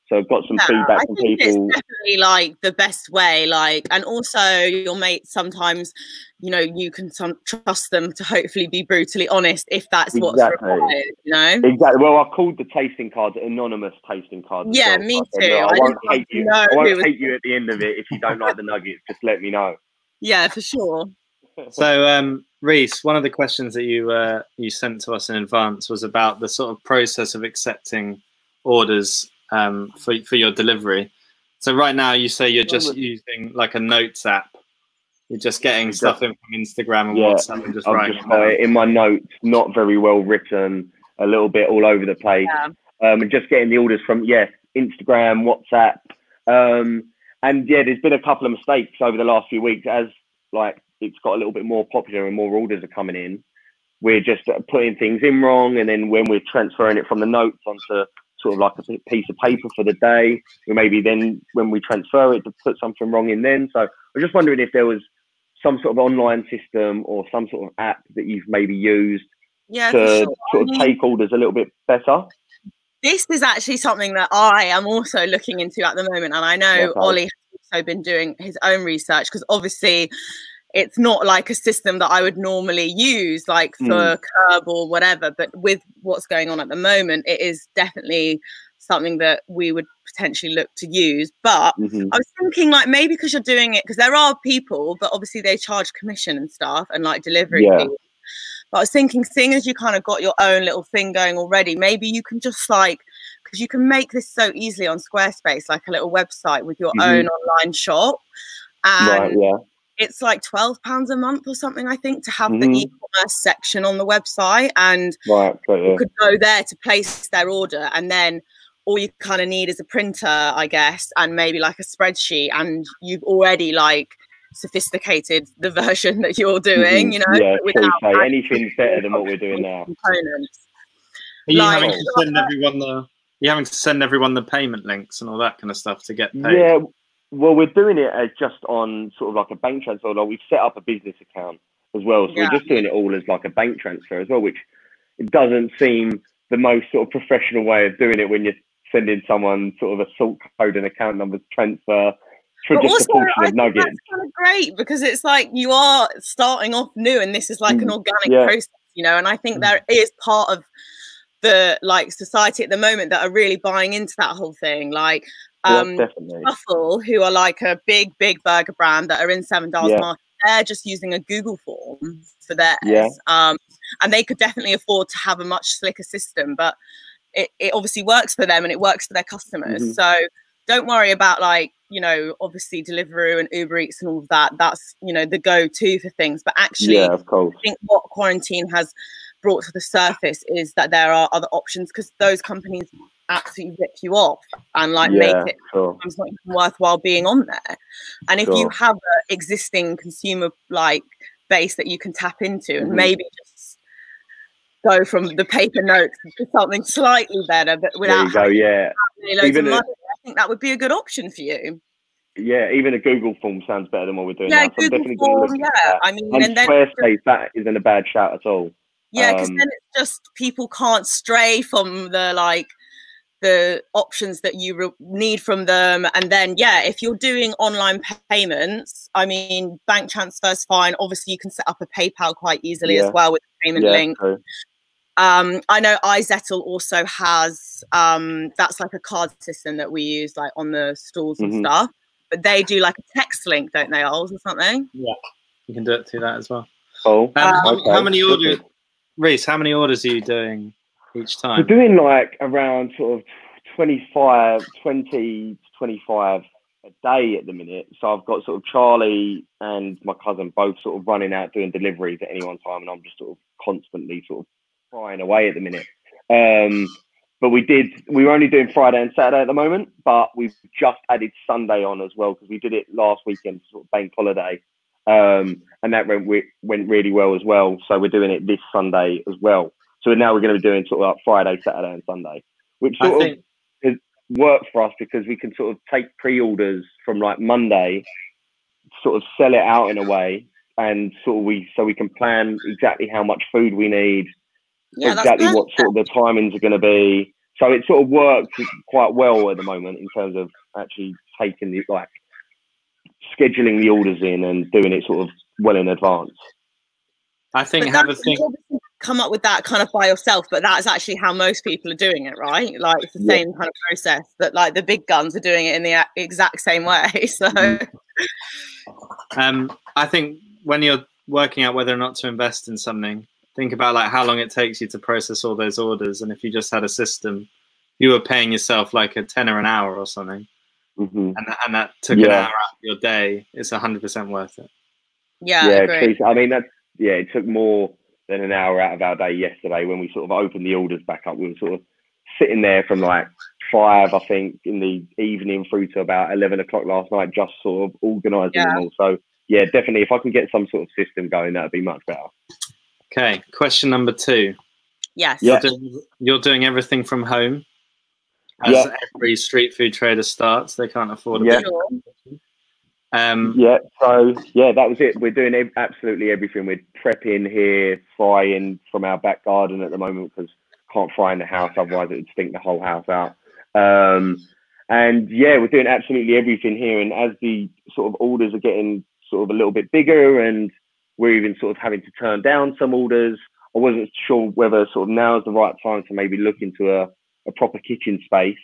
So I've got some feedback from people. It's definitely like the best way, like, and also your mates sometimes, you know, you can trust them to hopefully be brutally honest if that's what's required, you know? Exactly. Well, I called the tasting cards anonymous tasting cards. Yeah, well. me said, too. I won't hate you. I won't hate you at the end of it if you don't like the nuggets. Just let me know. Yeah, for sure. So, Reis, one of the questions that you sent to us in advance was about the sort of process of accepting orders for your delivery. So right now you say you're just using like a notes app. You're just getting stuff in from Instagram and WhatsApp and just writing it down. In my notes, not very well written, a little bit all over the place. And just getting the orders from Instagram, WhatsApp. And yeah, there's been a couple of mistakes over the last few weeks as like it's got a little bit more popular and more orders are coming in. We're just putting things in wrong, and then when we're transferring it from the notes onto sort of like a piece of paper for the day, we maybe then when we transfer it to put something wrong in then. So I was just wondering if there was some sort of online system or some sort of app that you've maybe used to sort of take orders a little bit better. This is actually something that I am also looking into at the moment, and I know Ollie has also been doing his own research, because obviously it's not like a system that I would normally use like for Curb or whatever, but with what's going on at the moment, it is definitely something that we would potentially look to use. But I was thinking like maybe because you're doing it, because there are people, but obviously they charge commission and stuff and like delivery fees. But I was thinking, seeing as you kind of got your own little thing going already, maybe you can just like, because you can make this so easily on Squarespace, like a little website with your own online shop. And it's like £12 a month or something, I think, to have the e-commerce section on the website. And you could go there to place their order, and then all you kind of need is a printer, I guess, and maybe like a spreadsheet, and you've already like sophisticated the version that you're doing, you know. Yeah, anything's better than what we're doing now. Components. Are you having to send everyone the payment links and all that kind of stuff to get paid? Yeah, well, we're doing it as just on sort of like a bank transfer. Like we've set up a business account as well, so we're just doing it all as like a bank transfer as well, which it doesn't seem the most sort of professional way of doing it when you're sending someone sort of a sort code and account number to transfer for but just also, a portion I of nuggets. That's kind of great, because it's like you are starting off new, and this is like an organic process, you know. And I think there is part of the like society at the moment that are really buying into that whole thing, like Truffle, who are like a big burger brand that are in Seven Dials Market. They're just using a Google form for theirs, and they could definitely afford to have a much slicker system, but it obviously works for them and it works for their customers. So don't worry about like, you know, obviously Deliveroo and Uber Eats and all of that. That's, you know, the go-to for things. But actually, I think what quarantine has brought to the surface is that there are other options, because those companies absolutely rip you off and like make it sometimes not even worthwhile being on there. And if you have an existing consumer like base that you can tap into and maybe just go from the paper notes to something slightly better, but without loads of money, I think that would be a good option for you. Yeah, even a Google form sounds better than what we're doing now. So Google form, I mean, and then Squarespace, that isn't a bad shout at all. Yeah, because then it's just people can't stray from the like the options that you need from them. And then if you're doing online payments, I mean, bank transfer's fine. Obviously, you can set up a PayPal quite easily as well with a payment link. True. I know iZettle also has that's like a card system that we use like on the stalls and stuff, but they do like a text link, don't they, Ols, or something? Yeah, you can do it through that as well. How many orders, Reis, how many orders are you doing each time? We're doing like around sort of 20 to 25 a day at the minute. So I've got sort of Charlie and my cousin both sort of running out doing deliveries at any one time, and I'm just sort of constantly sort of frying away at the minute. But we were only doing Friday and Saturday at the moment, but we've just added Sunday on as well, because we did it last weekend, sort of bank holiday. And that went really well as well. So we're doing it this Sunday as well. So now we're going to be doing sort of like Friday, Saturday and Sunday, which sort of has worked for us, because we can sort of take pre-orders from like Monday, sort of sell it out in a way, and sort of we can plan exactly how much food we need, exactly what sort of the timings are going to be. So it sort of works quite well at the moment in terms of actually taking the scheduling the orders in and doing it sort of well in advance. I think you come up with that kind of by yourself, but that's actually how most people are doing it, right? Like it's the same kind of process that like the big guns are doing it in the exact same way. So I think when you're working out whether or not to invest in something, think about like how long it takes you to process all those orders. And if you just had a system, you were paying yourself like a tenner an hour or something, and that took an hour out of your day, it's 100% worth it. Yeah, true. I mean, it took more than an hour out of our day yesterday when we sort of opened the orders back up. We were sort of sitting there from like 5, I think, in the evening through to about 11 o'clock last night, just sort of organising them all. So yeah, definitely, if I can get some sort of system going, that'd be much better. Okay, question number 2. Yes. You're doing everything from home, as every street food trader starts. They can't afford a so that was it. We're doing absolutely everything. We're prepping here, frying from our back garden at the moment because can't fry in the house, otherwise it would stink the whole house out. And we're doing absolutely everything here. And as the sort of orders are getting sort of a little bit bigger, and we're even sort of having to turn down some orders, I wasn't sure whether sort of now is the right time to maybe look into a proper kitchen space.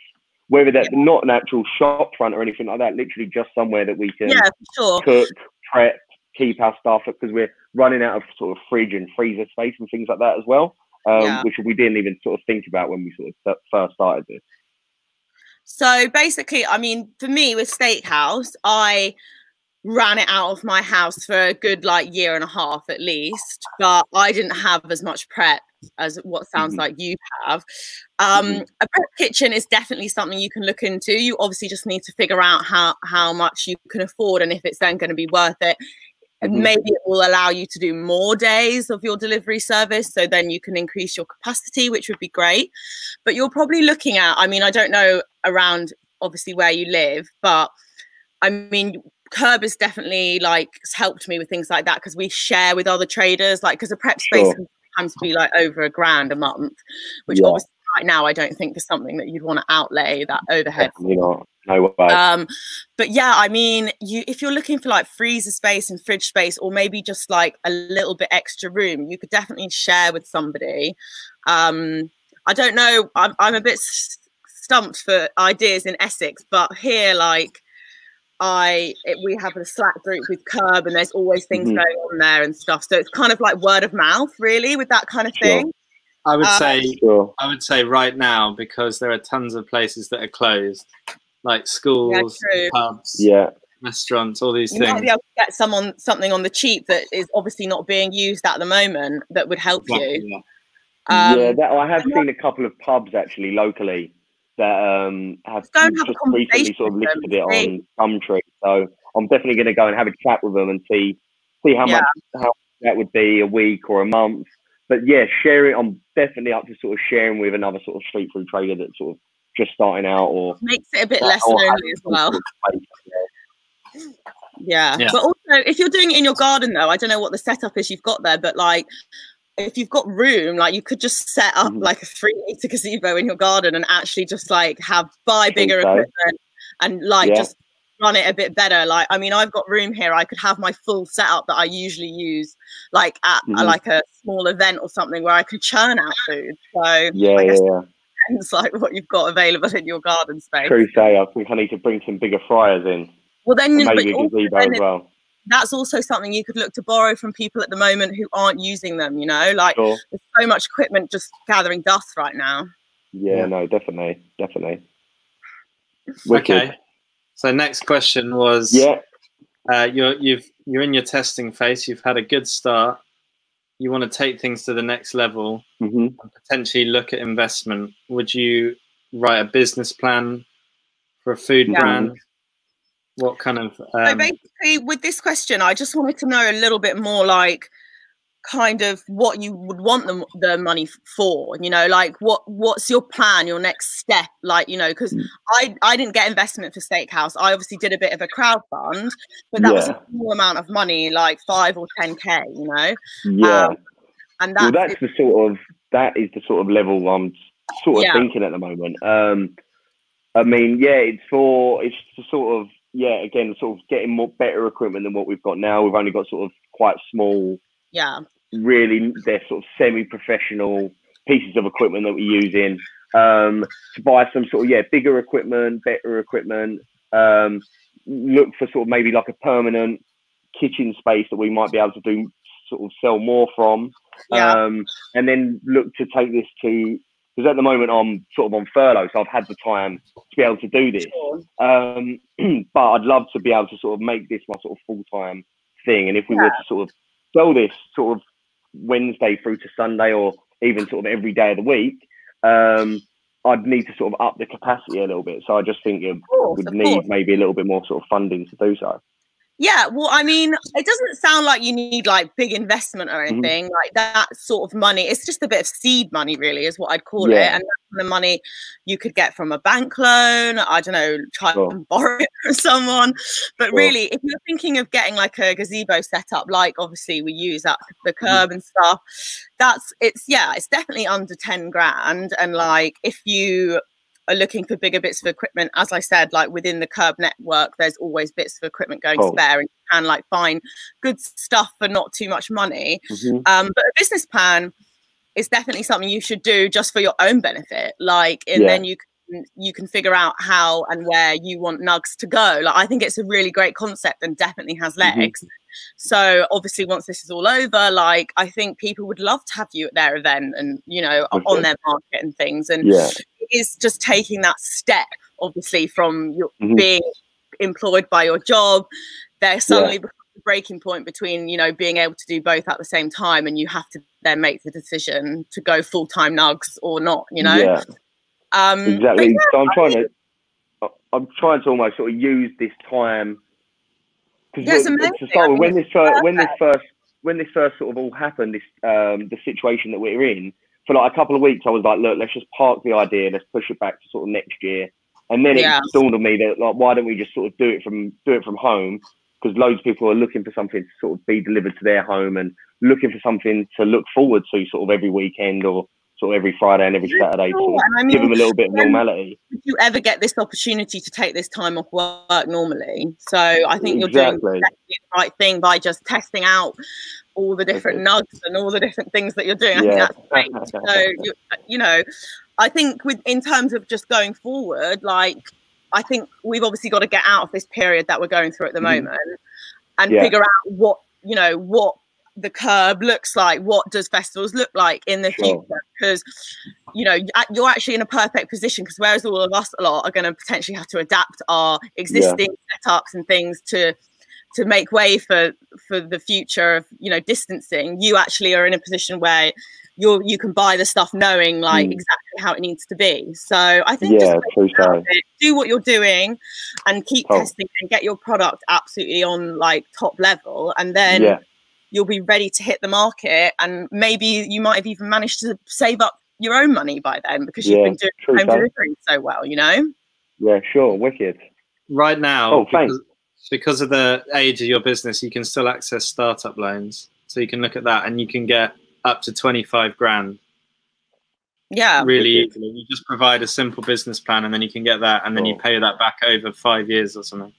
Whether that's not an actual shop front or anything like that, literally just somewhere that we can cook, prep, keep our stuff, because we're running out of sort of fridge and freezer space and things like that as well, which we didn't even sort of think about when we sort of first started this. So basically, I mean, for me with Stakehaus, I ran it out of my house for a good like year and a half at least, but I didn't have as much prep as what sounds like you have. A prep kitchen is definitely something you can look into. You obviously just need to figure out how much you can afford and if it's then going to be worth it. And maybe it will allow you to do more days of your delivery service, so then you can increase your capacity, which would be great. But you're probably looking at, I mean, I don't know around obviously where you live, but I mean, Curb has definitely like helped me with things like that because we share with other traders, like because a prep space can sometimes be like over $1,000 a month, which obviously right now I don't think is something that you'd want to outlay that overhead. Definitely not. No way. But yeah, I mean, if you're looking for like freezer space and fridge space, or maybe just like a little bit extra room, you could definitely share with somebody. I don't know. I'm a bit stumped for ideas in Essex, but here, like, we have a Slack group with Curb, and there's always things going on there and stuff. So it's kind of like word of mouth, really, with that kind of thing. I would say right now, because there are tons of places that are closed, like schools, pubs, restaurants, all these things. You might be able to get something on the cheap that is obviously not being used at the moment that would help you. I have seen a couple of pubs actually locally that have just recently sort of listed it on Gumtree. So I'm definitely going to go and have a chat with them and see how much that would be a week or a month. But yeah, sharing, I'm definitely up to sort of sharing with another sort of street food trader that's sort of just starting out, or makes it a bit less lonely as well. Yeah. But also if you're doing it in your garden though, I don't know what the setup is you've got there, but like if you've got room, like you could just set up like a 3-meter gazebo in your garden and actually just like buy bigger equipment and like just run it a bit better. Like, I mean, I've got room here. I could have my full setup that I usually use like at like a small event or something where I could churn out food. So I guess it depends like what you've got available in your garden space. True say, I think I need to bring some bigger fryers in. Well then, maybe a gazebo as well. That's also something you could look to borrow from people at the moment who aren't using them, you know, like there's so much equipment just gathering dust right now. No, definitely. Okay. So next question was, you're in your testing phase. You've had a good start. You want to take things to the next level and potentially look at investment. Would you write a business plan for a food brand? What kind of... So basically, with this question, I just wanted to know a little bit more, like, kind of what you would want the money for, you know, like what's your plan, your next step, like, you know, because I didn't get investment for Stakehaus. I obviously did a bit of a crowd fund, but that was a small amount of money, like 5 or 10K, you know. And that's that is the sort of level I'm sort of thinking at the moment. I mean, yeah, it's to sort of, again, sort of getting better equipment than what we've got now. We've only got sort of quite small, really, they're sort of semi-professional pieces of equipment that we're using. To buy some sort of, bigger equipment, better equipment, look for sort of maybe like a permanent kitchen space that we might be able to do, sort of sell more from. And then look to take this to, because at the moment I'm sort of on furlough, so I've had the time to be able to do this. But I'd love to be able to sort of make this my sort of full-time thing. And if we were to sort of sell this sort of Wednesday through to Sunday, or even sort of every day of the week, I'd need to sort of up the capacity a little bit. So I just think we'd need maybe a little bit more sort of funding to do so. Yeah, well, I mean, it doesn't sound like you need like big investment or anything like that sort of money. It's just a bit of seed money, really, is what I'd call it. And that's the money you could get from a bank loan. I don't know, try and borrow it from someone. But really, if you're thinking of getting like a gazebo set up, like obviously we use at the curb and stuff, it's definitely under 10 grand. And like, if you are looking for bigger bits of equipment, as I said, like within the curb network, there's always bits of equipment going spare, and you can like find good stuff for not too much money. But a business plan is definitely something you should do just for your own benefit. Like, and then you can figure out how and where you want Nugs to go. Like, I think it's a really great concept and definitely has legs. So obviously once this is all over, like, I think people would love to have you at their event and, you know, on their market and things. And it is just taking that step, obviously, from your being employed by your job. There's suddenly becomes a breaking point between, you know, being able to do both at the same time, and you have to then make the decision to go full-time Nugs or not, you know? Exactly. So I'm trying to almost sort of use this time, because to start with, when this first sort of all happened, this the situation that we're in, for like a couple of weeks, I was like, look, let's just park the idea, let's push it back to sort of next year. And then it dawned on me that, like, why don't we just sort of do it from home? Because loads of people are looking for something to sort of be delivered to their home, and looking for something to look forward to sort of every weekend, or sort of every Friday and every Saturday, to sort of give them a little bit of normality. Did you ever get this opportunity to take this time off work normally? So I think you're doing exactly the right thing by just testing out all the different nugs and all the different things that you're doing. I think that's great. So, you know, I think in terms of just going forward, like, I think we've obviously got to get out of this period that we're going through at the moment, and figure out what the curb looks like. What does festivals look like in the future? Because, you know, you're actually in a perfect position, because whereas all of us a lot are going to potentially have to adapt our existing setups and things to make way for the future of, you know, distancing, you actually are in a position where you can buy the stuff knowing like exactly how it needs to be. So I think just do what you're doing and keep testing and get your product absolutely on like top level, and then you'll be ready to hit the market, and maybe you might have even managed to save up your own money by then, because you've been doing home delivery so well, you know? Yeah, sure, wicked. Right now, because of the age of your business, you can still access startup loans. So you can look at that, and you can get up to 25 grand. Yeah. Really easily. You just provide a simple business plan, and then you can get that, and then you pay that back over 5 years or something.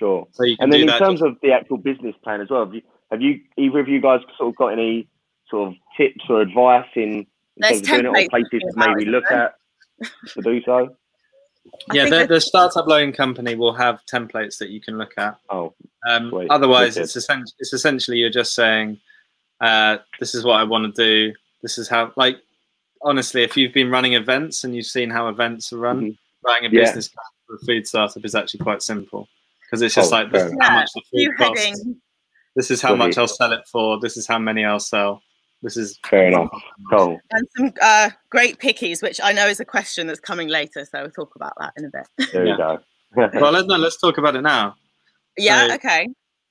Sure. So you can and then do in that terms of the actual business plan as well, have you either of you guys sort of got any sort of tips or advice in terms of doing it, or places to maybe look at to do so? Yeah, the startup loan company will have templates that you can look at. Otherwise, it's essentially you're just saying, this is what I want to do. This is how, like, honestly, if you've been running events and you've seen how events are run, writing a business plan for a food startup is actually quite simple, because it's just like, this is how much the food costs. This is how much I'll sell it for. This is how many I'll sell. This is fair enough. Cool. And some great pickies, which I know is a question that's coming later, so we'll talk about that in a bit. There you go. Well, let's talk about it now. Yeah. Okay.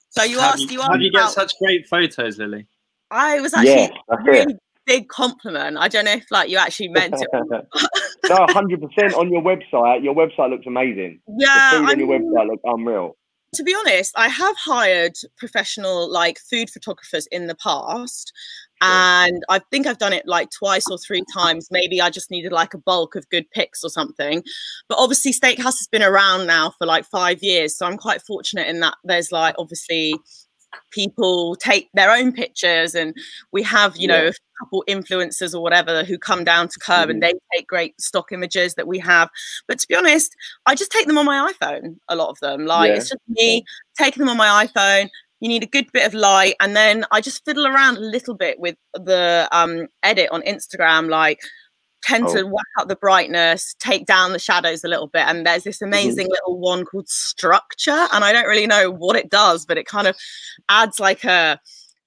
So you asked. How do you get such great photos, Lily? I was actually really big compliment. I don't know if like you actually meant it. No, 100% on your website. Your website looks amazing. Yeah, the food on your website looks unreal. To be honest, I have hired professional like food photographers in the past, And I think I've done it like twice or 3 times. Maybe I just needed like a bulk of good pics or something. But obviously Stakehaus has been around now for like 5 years. So I'm quite fortunate in that there's like obviously people take their own pictures, and we have, you know, a couple influencers or whatever who come down to Curb and they take great stock images that we have. But to be honest, I just take them on my iPhone, a lot of them. Like it's just me taking them on my iPhone. You need a good bit of light, and then I just fiddle around a little bit with the edit on Instagram, like tend to whack up the brightness, take down the shadows a little bit. And there's this amazing little one called Structure, and I don't really know what it does, but it kind of adds like a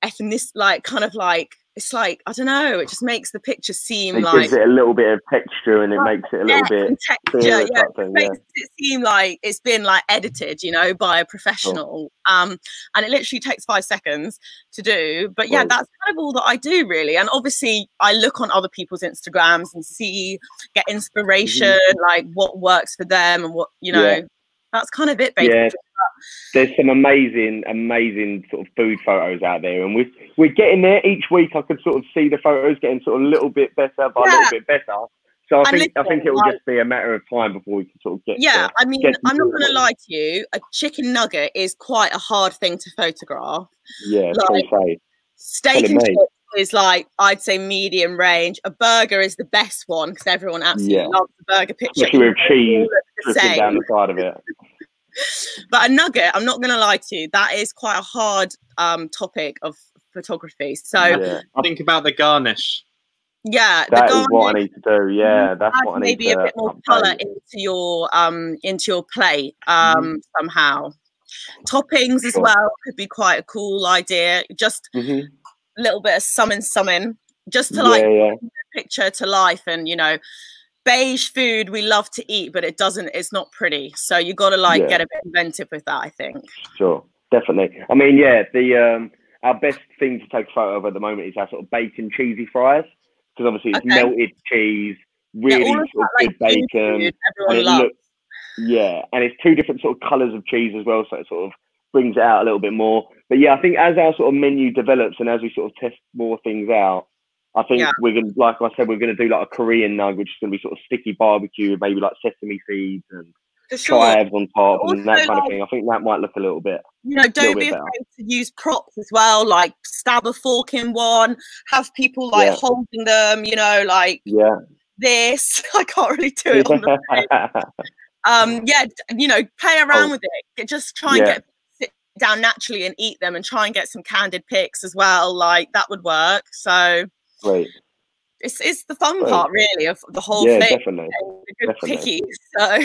ethnic, like kind of like, it's like, I don't know, it just makes the picture seem it like gives it a little bit of texture, and it makes it a little bit texture, it makes it seem like it's been like edited, you know, by a professional. And it literally takes 5 seconds to do. But yeah, that's kind of all that I do really. And obviously I look on other people's Instagrams and get inspiration, like what works for them and what, you know, that's kind of it basically. There's some amazing sort of food photos out there, and we're getting there. Each week I could sort of see the photos getting sort of a little bit better, by a little bit better. So I think it will just be a matter of time before we can sort of get. Yeah, I mean, I'm not going to lie to you. A chicken nugget is quite a hard thing to photograph. Yeah, like, steak and chips is like, I'd say medium range. A burger is the best one because everyone absolutely loves the burger picture. Especially with cheese dripping down the side of it. But a nugget, I'm not going to lie to you, that is quite a hard topic of photography. So I think about the garnish. Yeah, that is what I need to do. Yeah, that's what I need to do. Maybe a bit more colour into your plate somehow. Toppings as well could be quite a cool idea. Just a little bit of summon, just to like bring the picture to life. And you know, beige food we love to eat, but it's not pretty. So you got to like get a bit inventive with that, I think. Sure, definitely. I mean, the our best thing to take a photo of at the moment is our sort of bacon cheesy fries. Because obviously it's melted cheese, really sort of good bacon. And and it's 2 different sort of colours of cheese as well, so it sort of brings it out a little bit more. But yeah, I think as our sort of menu develops and as we sort of test more things out, I think we're gonna, like I said, we're gonna do like a Korean nug, which is gonna be sort of sticky barbecue with maybe like sesame seeds and chives on top and that kind of thing. I think that might look a little bit. You know, don't be afraid to use props as well, like stab a fork in one, have people like holding them, you know, like this. I can't really do it on the you know, play around with it. Just try and sit down naturally and eat them, and try and get some candid pics as well. Like that would work. So it's the fun part really of the whole thing. Definitely. Picky, so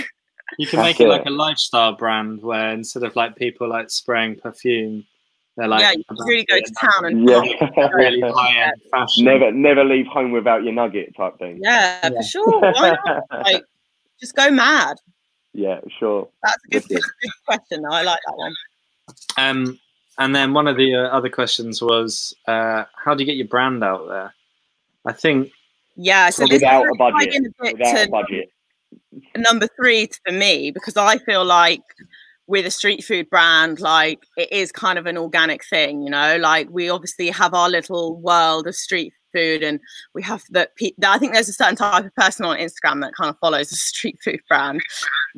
you can make it like a lifestyle brand where instead of like people like spraying perfume, they're like you really go to town and really high-end fashion. Never leave home without your nugget type thing. Yeah, for sure. Why not? Like, just go mad. Yeah, sure. That's a good question though. I like that one. And then one of the other questions was, how do you get your brand out there? I think so without a budget. Number 3 for me, because I feel like with a street food brand, like it is kind of an organic thing, you know, like we obviously have our little world of street food, and we have I think there's a certain type of person on Instagram that kind of follows a street food brand.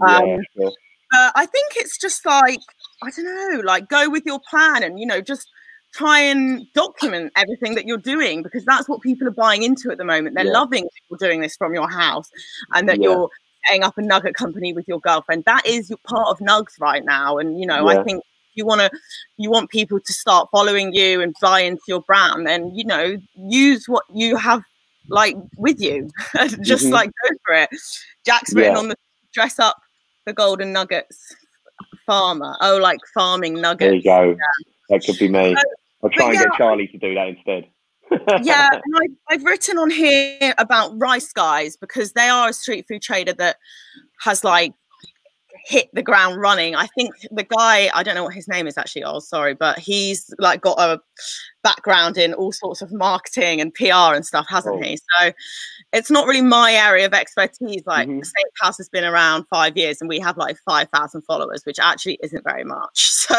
I think it's just like, I don't know, like go with your plan and, you know, just try and document everything that you're doing, because that's what people are buying into at the moment. They're loving people doing this from your house, and that you're setting up a nugget company with your girlfriend. That is your part of Nugs right now. And, you know, I think you want people to start following you and buy into your brand, then, you know, use what you have like with you. Just like go for it. Jack's written on the dress up the golden nuggets farmer. Oh, like farming nuggets. There you go. That could be me. I'll try and get Charlie to do that instead. And I've written on here about Reis guys, because they are a street food trader that has like hit the ground running. I think the guy, I don't know what his name is actually, but he's like got a background in all sorts of marketing and PR and stuff, hasn't he? So it's not really my area of expertise. Like Stakehaus has been around 5 years and we have like 5,000 followers, which actually isn't very much. So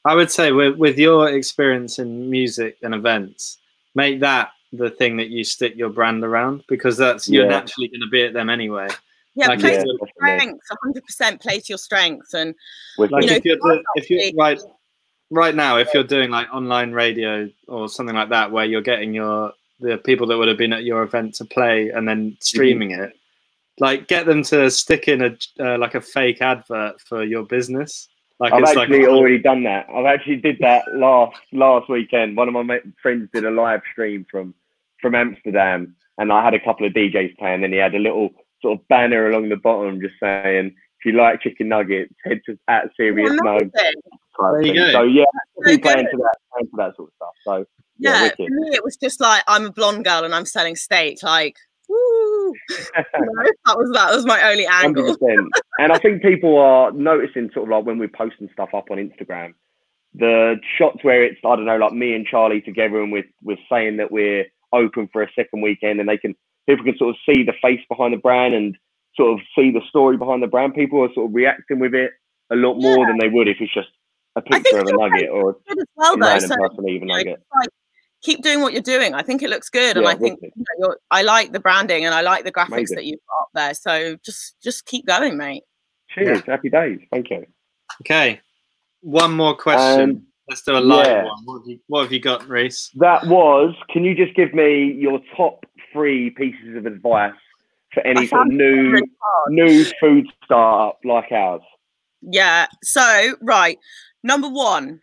I would say with your experience in music and events, make that the thing that you stick your brand around, because that's you're naturally going to be at them anyway. Yeah, like play to your strengths, 100% play to your strengths. And like if you're right now, if you're doing like online radio or something like that, where you're getting the people that would have been at your event to play and then streaming it, like get them to stick in a like a fake advert for your business. Like I've actually already done that. I've actually did that last weekend. One of my friends did a live stream from Amsterdam, and I had a couple of DJs playing, and he had a little sort of banner along the bottom just saying, if you like chicken nuggets, head to @Serious Nugs. There you go. So yeah, playing to that sort of stuff. So yeah, for me it was just like, I'm a blonde girl and I'm selling steak, like woo. that was my only angle. 100%. And I think people are noticing, sort of like when we're posting stuff up on Instagram, the shots where it's, I don't know, like me and Charlie together, and we're saying that we're open for a second weekend, and people can sort of see the face behind the brand and sort of see the story behind the brand. People are sort of reacting with it a lot more than they would if it's just a picture of a nugget or a random person eating a nugget. Like, keep doing what you're doing. I think it looks good, and I think I like the branding and I like the graphics that you've got up there. So just keep going, mate. Cheers, happy days. Thank you. Okay, one more question. Let's do a live one. What have you got, Reis? That was, can you just give me your top 3 pieces of advice for any sort of new food startup like ours? Yeah. So, right. Number 1,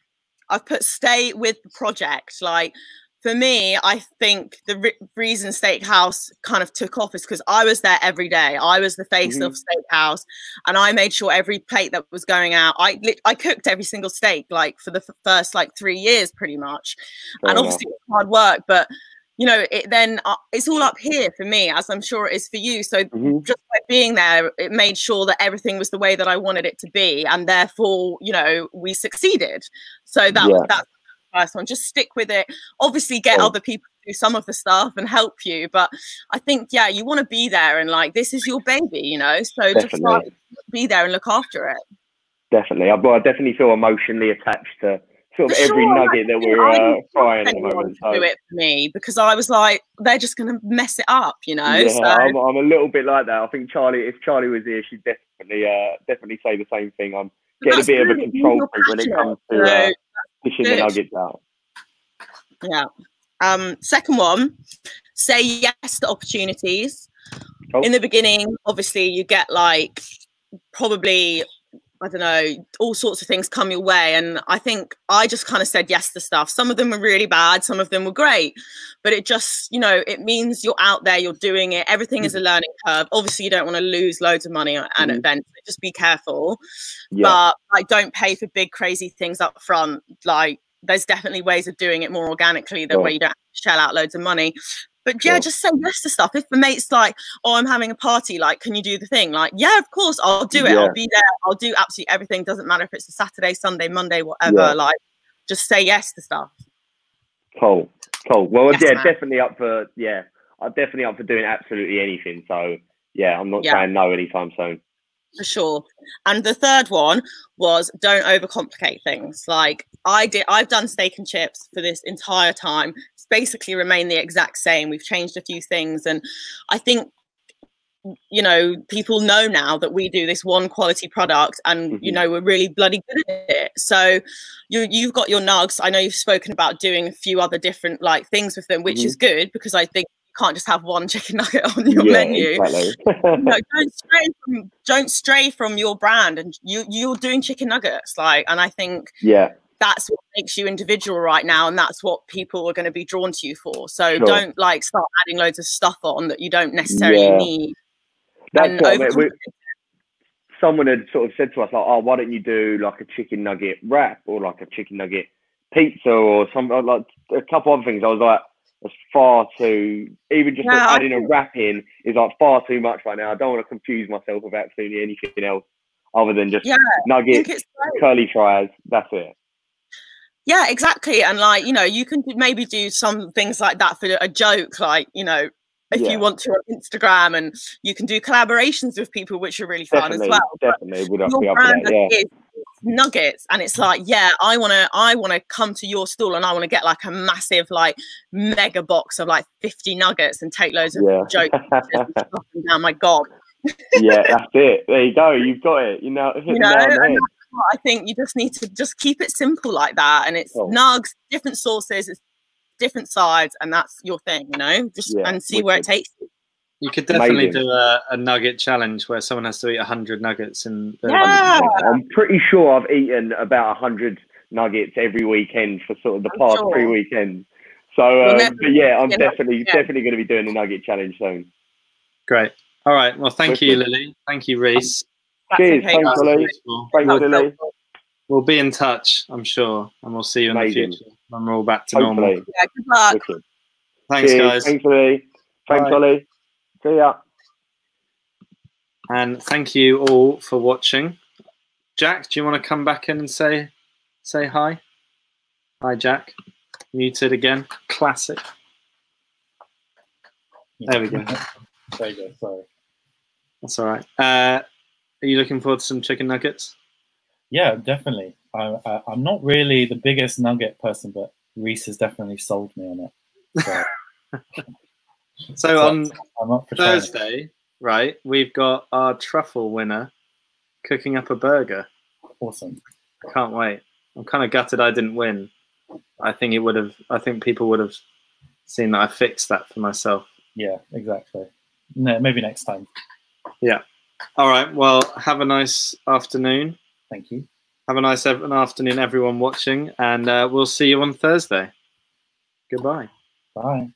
I've put stay with the project. Like, for me, I think the reason Stakehaus kind of took off is because I was there every day. I was the face of Stakehaus, and I made sure every plate that was going out, I cooked every single steak, like for the first like 3 years pretty much. And obviously it's hard work, but you know, it's all up here for me, as I'm sure it is for you. So just by being there, it made sure that everything was the way that I wanted it to be, and therefore, you know, we succeeded. So that's the first one. Just stick with it. Obviously, get other people to do some of the stuff and help you, but I think you want to be there, and like, this is your baby, you know. So just like, be there and look after it. Definitely, I definitely feel emotionally attached to sort of every nugget that we're frying at the moment. Do it for me, because I was like, they're just going to mess it up, you know. Yeah, so. I'm a little bit like that. I think if Charlie was here, she'd definitely say the same thing. I'm getting a bit of a control freak when it comes to fishing the nuggets out. Yeah. Second one, say yes to opportunities. In the beginning, obviously, you get like probably, I don't know, all sorts of things come your way. And I think I just kind of said yes to stuff. Some of them were really bad. Some of them were great. But it just, you know, it means you're out there, you're doing it. Everything is a learning curve. Obviously, you don't want to lose loads of money at an event. So just be careful. But like, don't pay for big, crazy things up front. Like, there's definitely ways of doing it more organically where you don't have to shell out loads of money. But just say yes to stuff. If the mate's like, oh, I'm having a party, like, can you do the thing? Like, yeah, of course, I'll do it. I'll be there. I'll do absolutely everything. Doesn't matter if it's a Saturday, Sunday, Monday, whatever. Like, just say yes to stuff. Cool. Well, definitely up for, I'm definitely up for doing absolutely anything. So, I'm not saying no anytime soon. For sure. And the third one was, don't overcomplicate things. Like I've done steak and chips for this entire time. It's basically remained the exact same. We've changed a few things. And I think, you know, people know now that we do this one quality product, and, you know, we're really bloody good at it. So you've got your nugs. I know you've spoken about doing a few other different like things with them, which is good, because I think can't just have one chicken nugget on your menu. Exactly. No, don't stray from your brand, and you're doing chicken nuggets, like, and I think that's what makes you individual right now, and that's what people are going to be drawn to you for. So don't like start adding loads of stuff on that you don't necessarily need. That's what someone had sort of said to us, like, oh, why don't you do like a chicken nugget wrap or like a chicken nugget pizza or something, like a couple other things. I was like, that's far too, even just adding a wrap in is like far too much right now. I don't want to confuse myself with absolutely anything else other than just nuggets, curly fries. That's it. Yeah, exactly. And like, you know, you can maybe do some things like that for a joke, like, you know, if you want to on Instagram, and you can do collaborations with people, which are really fun as well. Definitely. We'd have to be up for that, nuggets, and it's like, yeah, I wanna come to your stall and I wanna get like a massive like mega box of like 50 nuggets and take loads of jokes and stuff them down my gob. Yeah, that's it. There you go. You've got it. You know, hit the nail on the head. I think you just need to just keep it simple like that, and it's nugs, different sauces, it's different sides, and that's your thing, you know. Just and see where it takes you. You could definitely do a nugget challenge where someone has to eat 100 nuggets in the I'm pretty sure I've eaten about 100 nuggets every weekend for sort of the past 3 weekends. So, but yeah, I'm definitely going to be doing the nugget challenge soon. Great. All right. Well, thank you, Lily. Thank you, Reis. Cheers. Thanks, Lily. Thanks, Lily. We'll be in touch, I'm sure, and we'll see you in the future when we're all back to normal. Yeah, good luck. Thanks, guys. Thanks, Lily. Thanks, Ollie. See ya. And thank you all for watching. Jack, do you want to come back in and say hi? Hi, Jack. Muted again. Classic. There we go. There you go. Sorry. That's all right. Are you looking forward to some chicken nuggets? Yeah, definitely. I'm not really the biggest nugget person, but Reis has definitely sold me on it. So on Thursday, right, we've got our truffle winner cooking up a burger. Awesome. I can't wait. I'm kind of gutted I didn't win. I think people would have seen that I fixed that for myself. Yeah, exactly. No, maybe next time. Yeah. All right. Well, have a nice afternoon. Thank you. Have a nice afternoon, everyone watching, and we'll see you on Thursday. Goodbye. Bye.